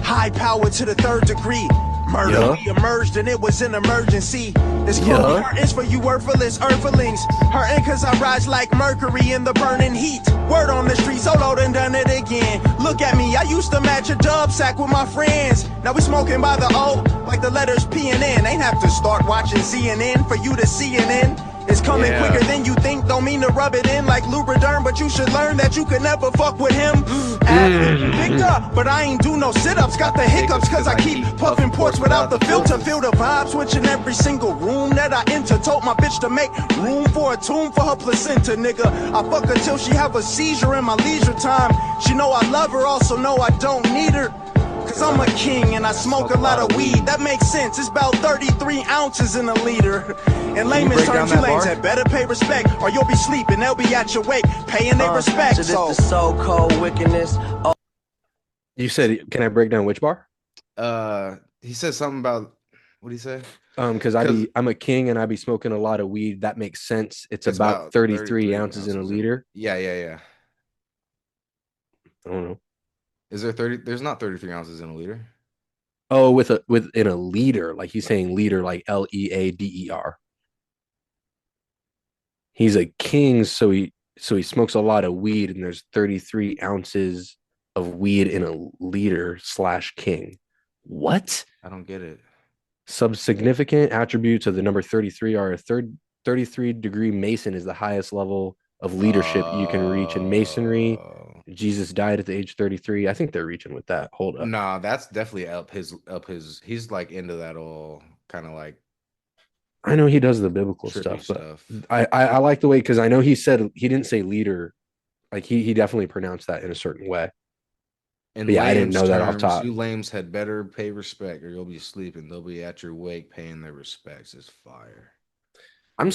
High power to the third degree. Murder, Yeah. we emerged and it was an emergency. This Yeah. cold curtains for you worthless earthlings. Hurting cause I rise like mercury in the burning heat. Word on the street, solo done done it again. Look at me, I used to match a dub sack with my friends. Now we smoking by the O, like the letters P and N. Ain't have to start watching CNN for you to CNN. It's coming Yeah. quicker than you think, don't mean to rub it in like Lubriderm, but you should learn that you could never fuck with him. Picked up, but I ain't do no sit-ups, got the hiccups cause I keep puffing ports without the filter. Feel the vibe switching every single room that I enter. Told my bitch to make room for a tomb for her placenta, nigga. I fuck her till she have a seizure in my leisure time. She know I love her, also know I don't need her. Cause I'm a king and I smoke a lot of weed. That makes sense. It's about 33 ounces in a liter. In layman's break down terms, you that lanes bar? had better pay respect, or you'll be sleeping. They'll be at your wake, paying their respect. So this the so-called wickedness. You said, can I break down which bar? He said something about what did he say? Because Because I'm a king and I be smoking a lot of weed. That makes sense. It's it's about about 33 33 ounces in a ounces liter. yeah. I don't know. Is there 30? There's not 33 ounces in a liter. Oh, with in a liter, like he's saying liter, like Leader. He's a king, so he smokes a lot of weed, and there's 33 ounces of weed in a liter slash king. What? I don't get it. Subsignificant attributes of the number 33 are a 33-degree Mason is the highest level of leadership you can reach in Masonry. Jesus died at the age of 33. I think they're reaching with that. Hold up. Nah, that's definitely up his. He's like into that all kind of like I know he does the biblical trippy stuff, but stuff. I like the way, because I know he said he didn't say leader. Like he definitely pronounced that in a certain way. In But yeah, I didn't Lame's know that off terms, top. you lames had better pay respect, or you'll be sleeping. They'll be at your wake paying their respects. It's fire. I'm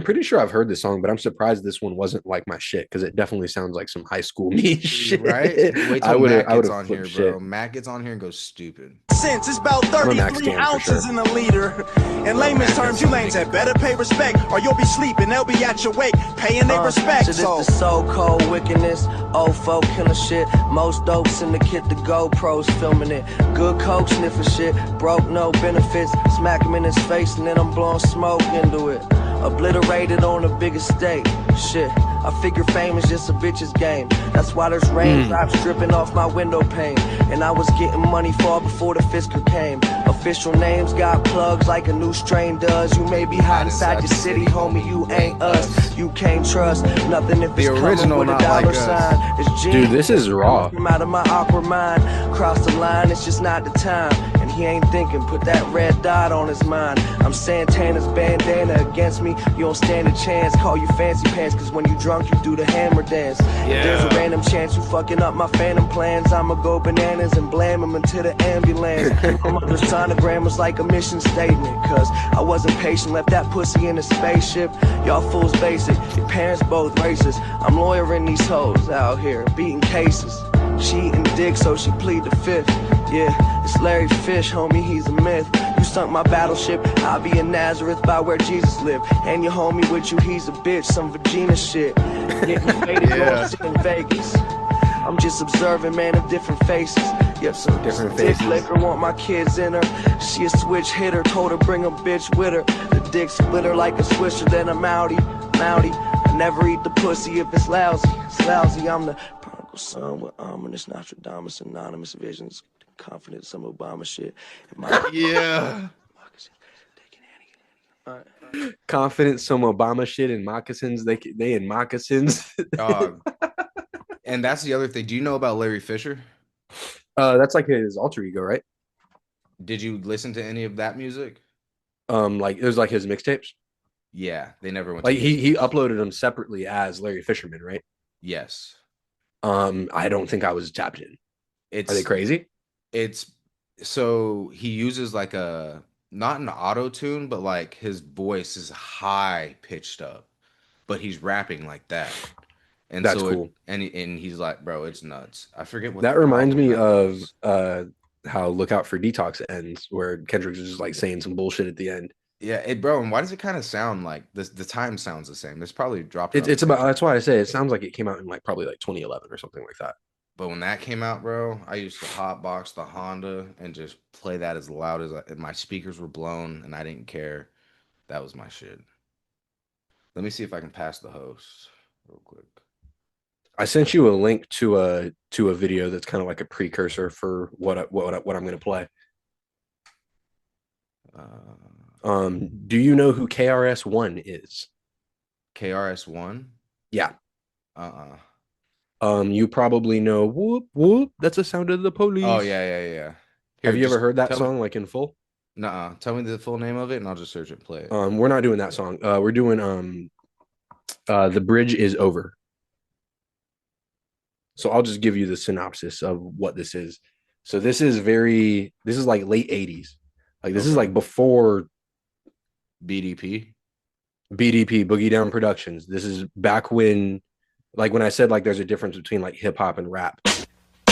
pretty sure I've heard this song, but I'm surprised this one wasn't like my shit, because it definitely sounds like some high school me shit. Right? Wait I till would have Matt I would gets have on flipped here, shit. bro. Matt gets on here and goes stupid. Since it's about I'm a Max 33 fan for ounces sure. in a liter. In layman's terms, you lanes had better pay respect, or you'll be sleeping. They'll be at your wake, paying their respect. So this the so-called wickedness, old folk killing shit. Most dopes in the kit, the GoPros filming it. Good coke sniffing shit, broke no benefits. Smack him in his face and then I'm blowing smoke into it. Obliterated on the biggest stage. Shit, I figure fame is just a bitch's game. That's why there's raindrops dripping off my window pane. And I was getting money far before the Fisker came. Official names got plugs like a new strain does. You may be hot inside your city, homie, you ain't us. You can't trust nothing if The it's original, coming with a not like dollar us. sign. It's Dude, this is raw. I'm out of my awkward mind. Cross the line, it's just not the time. And he ain't thinking, put that red dot on his mind. I'm Santana's bandana against me. You don't stand a chance, call you fancy pants. Cause when you drunk, you do the hammer dance. If there's a random chance you fucking up my phantom plans, I'ma go bananas and blam him into the ambulance. My mother's sonogram was like a mission statement. Cause I wasn't patient, left that pussy in a spaceship. Y'all fools basic, your parents both racist. I'm lawyering these hoes out here, beating cases. She eating dick, so she plead the fifth. Yeah, it's Larry Fish, homie, he's a myth. You sunk my battleship, I'll be in Nazareth by where Jesus lived. And your homie with you, he's a bitch, some Vagina shit. Getting faded in Vegas. I'm just observing, man, of different faces. Yep, some Different dick faces. liquor, want my kids in her. She a switch hitter, told her bring a bitch with her. The dick split her like a swisher, then a Mountie. I never eat the pussy if it's lousy. It's lousy, I'm the prodigal son with ominous Nostradamus, anonymous visions. Confident some Obama shit. Yeah. Confident some Obama shit in moccasins. They in moccasins. Dog. And that's the other thing. Do you know about Larry Fisher? That's like his alter ego, right? Did you listen to any of that music? Like it was like his mixtapes. Yeah, they never went Like to he uploaded them separately as Larry Fisherman, right? Yes. I don't think I was tapped in. It's Are they crazy? It's so he uses like a not an auto tune, but like his voice is high pitched up, but he's rapping like that. And That's so cool. and he's like, bro, it's nuts. I forget what That the reminds album me that of was. how Look Out for Detox ends, where Kendrick is just like saying some bullshit at the end. Yeah, bro, and why does it kind of sound like this? The time sounds the same. It's probably dropped It's around it's the same about time. that's why I say it sounds like it came out in like probably like 2011 or something like that. But when that came out, bro, I used to hotbox the Honda and just play that as loud and my speakers were blown and I didn't care. That was my shit. Let me see if I can pass the host real quick. I sent you a link to a video that's kind of like a precursor for what I'm going to play. Do you know who KRS-One is? KRS-One? Yeah. Uh-uh. You probably know Whoop Whoop. That's the sound of the police. Oh yeah. Have you ever heard that tell song me, like in full? nuh-uh. Tell me the full name of it and I'll just search it and play it. We're not doing that song. We're doing The Bridge is Over. So I'll just give you the synopsis of what this is. So this is like late 80s. Like this is like before BDP? BDP, Boogie Down Productions. This is back when, like when I said like there's a difference between like hip hop and rap.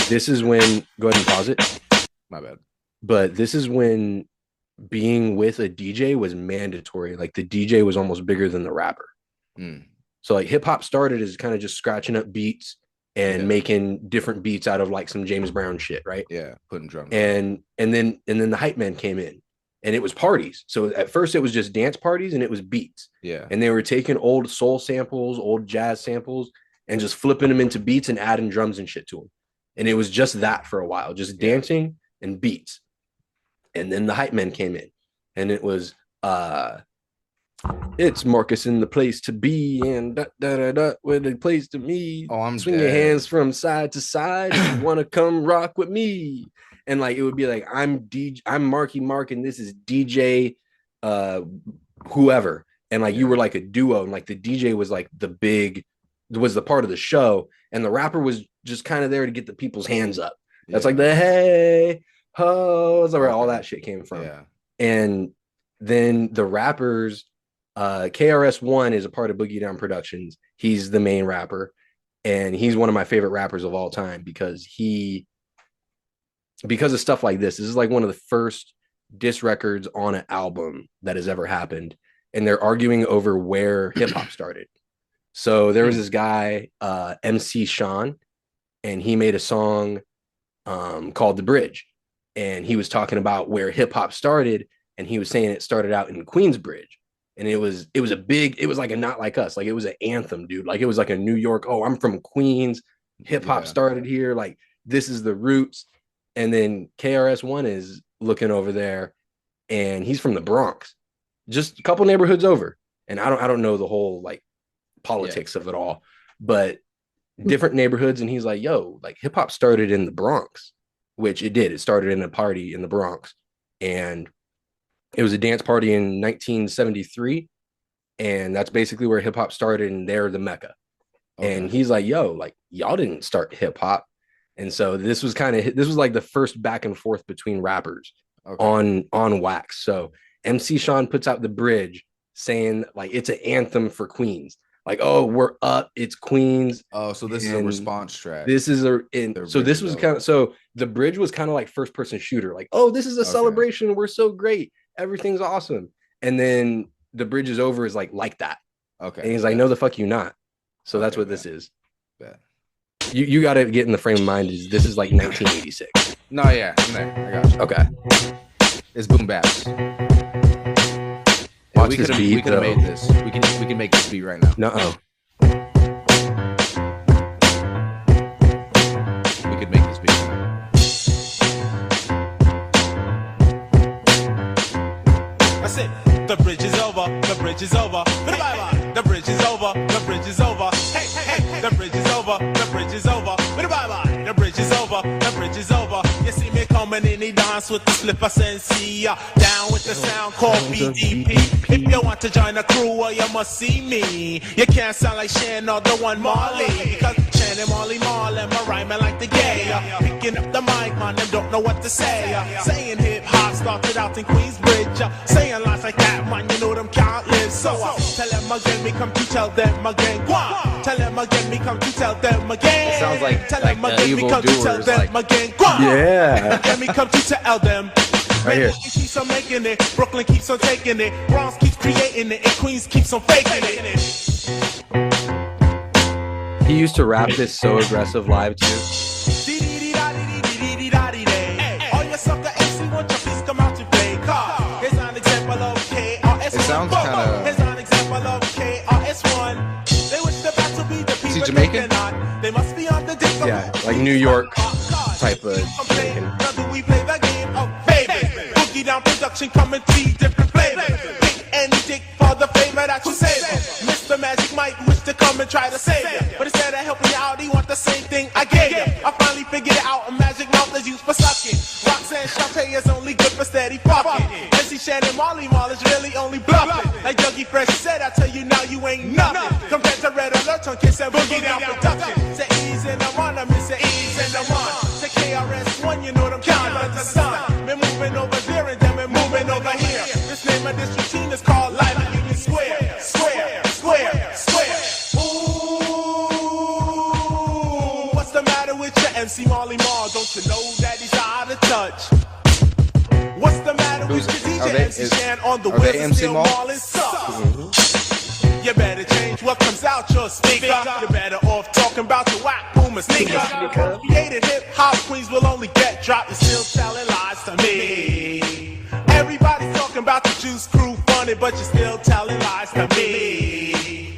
This is when, go ahead and pause it. My bad. But this is when being with a DJ was mandatory. Like the DJ was almost bigger than the rapper. Mm. So like hip hop started as kind of just scratching up beats and making different beats out of like some James Brown shit, right? Yeah, putting drums. And then the hype man came in, and it was parties. So at first it was just dance parties and it was beats. Yeah. And they were taking old soul samples, old jazz samples, and just flipping them into beats and adding drums and shit to them. And it was just that for a while, just dancing and beats. And then the hype men came in, and it was It's Marcus in the place to be, and where the place to meet. Oh, I'm swing dead. your hands from side to side. If you want to come rock with me, and like it would be like I'm Marky Mark, and this is DJ, whoever, and like you were like a duo, and like the DJ was like the part of the show, and the rapper was just kind of there to get the people's hands up. That's like the hey ho, that's where all that shit came from. Yeah. And then the rappers. KRS-One is a part of Boogie Down Productions. He's the main rapper, and he's one of my favorite rappers of all time because of stuff like this. This is like one of the first diss records on an album that has ever happened, and they're arguing over where hip hop started. So there was this guy, MC Sean, and he made a song called The Bridge, and he was talking about where hip hop started, and he was saying it started out in Queensbridge. And it was like a Not Like Us. Like it was an anthem, dude. Like it was like a New York, oh, I'm from Queens. Hip hop started here. Like this is the roots. And then KRS-One is looking over there and he's from the Bronx, just a couple neighborhoods over. And I don't know the whole like politics of it all, but different neighborhoods. And he's like, yo, like hip hop started in the Bronx, which it did. It started in a party in the Bronx. And it was a dance party in 1973, and that's basically where hip hop started, and they're the Mecca. Okay. And he's like, yo, like y'all didn't start hip hop. And so this was like the first back and forth between rappers on wax. So MC Sean puts out The Bridge saying like it's an anthem for Queens. Like, oh, we're up, it's Queens. Oh, so this is a response track. This is this was kind of, so The Bridge was kind of like first person shooter, like, oh, this is a celebration, we're so great, everything's awesome. And then The Bridge is over is like that. Okay. And he's like, no, the fuck you not. So that's what this is. Bet. You got to get in the frame of mind. This is like 1986. No, yeah, I'm there. I got you. Okay. It's boom baps. Watch this beat. We could have made this. We can make this beat right now. No. We could make this beat. That's it. The bridge is over. The bridge is over. Bye-bye. The bridge is over. The bridge is over. Hey, hey. The bridge is over. The bridge is over. Bye-bye. The bridge is over. The bridge is over. You see me coming in the dance with the slipper sensei. Down with the sound called BDP. If you want to join the crew, well, you must see me. You can't sound like Shan or the one Marley. Because Shan and Marley Marlin, my rhyming like the gay. Picking up the mic, man, them don't know what to say. Saying hip hop started out in Queensbridge. Saying lines like that, man, you know them can't live. So tell them again, me come to tell them again. Tell them again, me come to tell them again. It sounds like tell them again, me come to tell them again. Yeah. Again, me come to tell them. Right here. Keeps on making it, Brooklyn keeps on taking it, Bronx keeps creating it, and Queens keeps on faking it. He used to rap this so aggressive live too. All your sucker MC want your piece come out to play. Here's an example of KRS-One. It sounds kind of. Here's an example of KRS-One. They wish the battle be the people. Is he Jamaican? They must be on the dick. Yeah, like New York type of Jamaican. Now do we play the game of baby? Boogie Down Production coming to different flavors. Pick any dick for the flavor that you save. Mr. Magic might wish to come and try to save you, but instead of helping you out, he want the same thing I gave you. I finally figured it out. A magic mouth is used for sucking. Roxanne Shante is only good for steady fucking. Missy Shannon Marley Marl is really only bluffing. Like Dougie Fresh said, I tell you now you ain't nothing compared to Red Alert on Kiss and Boogie Down Production. Say ease and I'm on, I miss it ease and I'm on. Say KRS-One, you know them count on the sun. Been moving over there and then been moving over here. This name of this routine is called Life at Union Square. Square, square, square. Ooh, what's the matter with your MC Marley Marl? Don't you know that he's out of touch? What's the matter with your DJ MC Shan on the wheels and still Marlin sucks? You better change what comes out your speaker. You're better off talking about your whack Puma sneaker. Created hip hop queens will only get dropped. You're still telling lies to me. Everybody's talking about the Juice Crew funny, but you're still telling lies to me.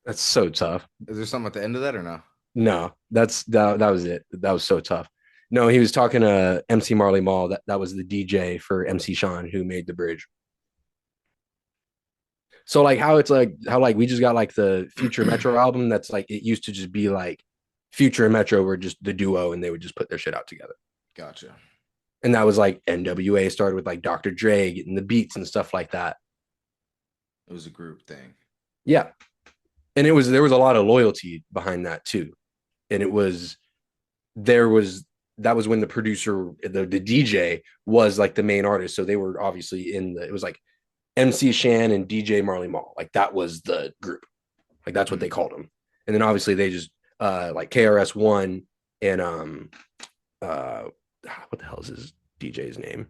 That's so tough. Is there something at the end of that or no? No, that was it. That was so tough. No, he was talking to MC Marley Marl. That was the DJ for MC Sean who made the bridge. So like how it's like how like we just got like the Future Metro album that's like it used to just be like Future and Metro were just the duo and they would just put their shit out together. Gotcha. And that was like NWA started with like Dr. Dre getting the beats and stuff like that. It was a group thing. Yeah. And there was a lot of loyalty behind that too. And there was that was when the producer, the DJ was like the main artist. So they were obviously it was like MC Shan and DJ Marley Marl. Like that was the group. Like that's what they called them. And then obviously they just like KRS-One and what the hell is his DJ's name?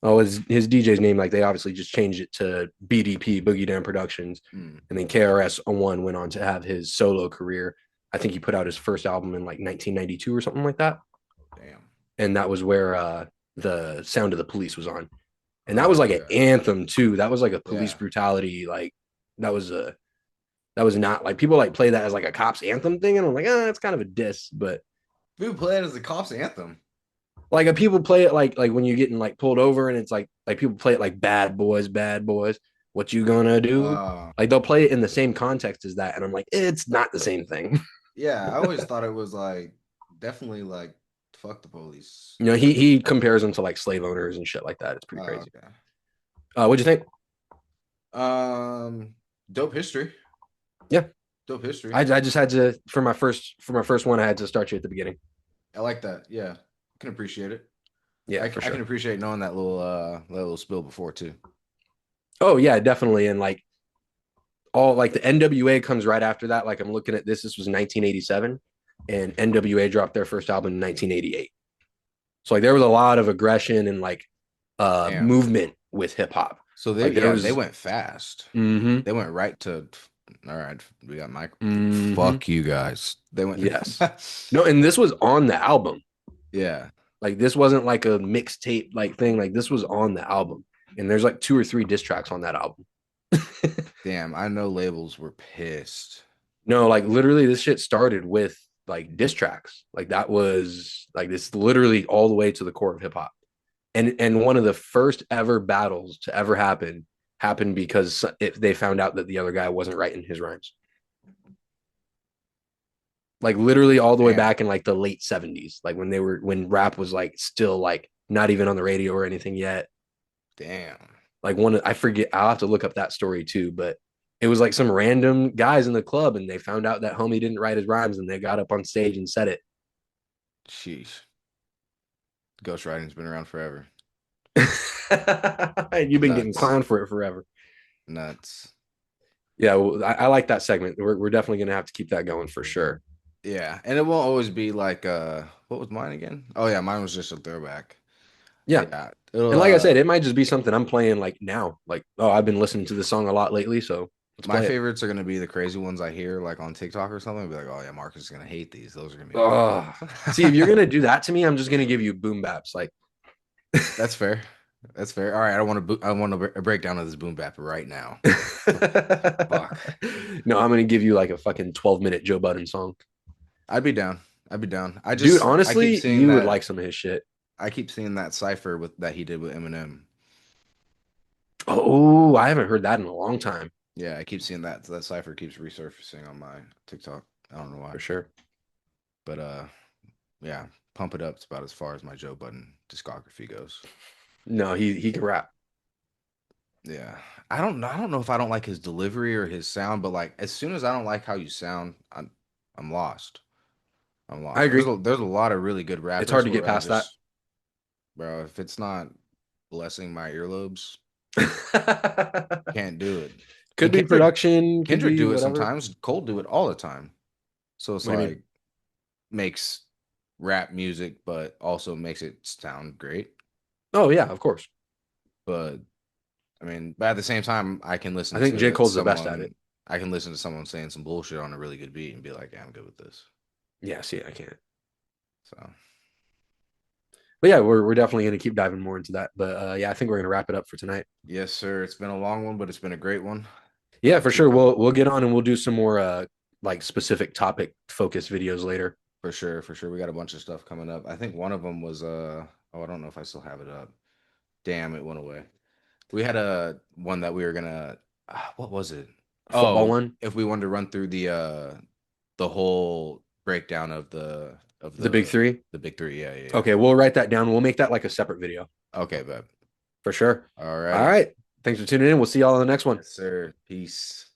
Oh, his DJ's name, like they obviously just changed it to BDP, Boogie Down Productions. And then KRS-One went on to have his solo career. I think he put out his first album in like 1992 or something like that. Damn. And that was where the Sound of the Police was on. And that was like an anthem too. That was like a police brutality. Like that was not like people like play that as like a cops anthem thing. And I'm like, it's kind of a diss, but People play it as the cops anthem. like people play it like when you're getting like pulled over and it's like people play it like bad boys, what you gonna do? Like they'll play it in the same context as that. And I'm like, it's not the same thing. Yeah, I always thought it was like definitely like fuck the police. You know, he compares them to like slave owners and shit like that. It's pretty crazy. Okay. What'd you think? Dope history. Yeah. Dope history. I just had to for my first one, I had to start you at the beginning. I like that. Yeah. I can appreciate it. Yeah, I sure. can appreciate knowing that little spill before too. Oh yeah, definitely. And like all like the NWA comes right after that. Like I'm looking at this was 1987 and NWA dropped their first album in 1988. So like there was a lot of aggression and like movement with hip hop. So they they went fast. Mm-hmm. They went right to all right. We got Michael. Mm-hmm. Fuck you guys. They went. Yes. No, and this was on the album. Yeah. Like this wasn't like a mixtape like thing. Like this was on the album. And there's like 2 or 3 diss tracks on that album. Damn, I know labels were pissed. No, like literally this shit started with like diss tracks. Like that was like this literally all the way to the core of hip hop. And one of the first ever battles to ever happened because if they found out that the other guy wasn't writing his rhymes. Like literally all the way back in like the late 70s, like when rap was like still like not even on the radio or anything yet. Damn. Like I forget, I'll have to look up that story too, but it was like some random guys in the club and they found out that homie didn't write his rhymes and they got up on stage and said it. Sheesh. Ghostwriting's been around forever. You've been getting clowned for it forever. Nuts. Yeah, well, I like that segment. We're definitely gonna have to keep that going for sure. Yeah, and it won't always be like what was mine again? Oh yeah, mine was just a throwback. Yeah. And like I said, it might just be something I'm playing like now. Like, oh, I've been listening to this song a lot lately, so my favorites are gonna be the crazy ones I hear like on TikTok or something. I'll be like, oh yeah, Marcus is gonna hate these. Those are gonna be see, if you're gonna do that to me, I'm just gonna give you boom baps. Like that's fair. That's fair. All right, I want a breakdown of this boom bap right now. Fuck. No, I'm gonna give you like a fucking 12-minute Joe Budden song. I'd be down. Dude, honestly, you would like some of his shit. I keep seeing that cipher that he did with Eminem. Oh, I haven't heard that in a long time. Yeah, I keep seeing that. That cipher keeps resurfacing on my TikTok. I don't know why. For sure. But yeah, Pump It Up. It's about as far as my Joe Budden discography goes. No, he can rap. Yeah, I don't know if I don't like his delivery or his sound, but like as soon as I don't like how you sound, I'm lost. I agree. There's a lot of really good rappers. It's hard to get past that, bro. If it's not blessing my earlobes, can't do it. Could be production. Kendrick do it sometimes. Cole do it all the time. So it's like makes rap music, but also makes it sound great. Oh yeah, of course. But I mean, but at the same time, I can listen. I think J. Cole's the best at it. I can listen to someone saying some bullshit on a really good beat and be like, yeah, I'm good with this. Yeah, see, I can't. So, but yeah, we're definitely gonna keep diving more into that. But yeah, I think we're gonna wrap it up for tonight. Yes, sir. It's been a long one, but it's been a great one. Yeah, for sure. We'll get on and we'll do some more like specific topic focused videos later. For sure, for sure. We got a bunch of stuff coming up. I think one of them was oh, I don't know if I still have it up. Damn, it went away. We had a one that we were gonna what was it? Football Oh, one, if we wanted to run through the whole breakdown of the big three. the big three. Yeah, yeah, yeah. Okay, we'll write that down. We'll make that like a separate video Okay, bud. for sure. All All right. right. Thanks for tuning in. We'll see y'all on the next one. Yes, sir. Peace.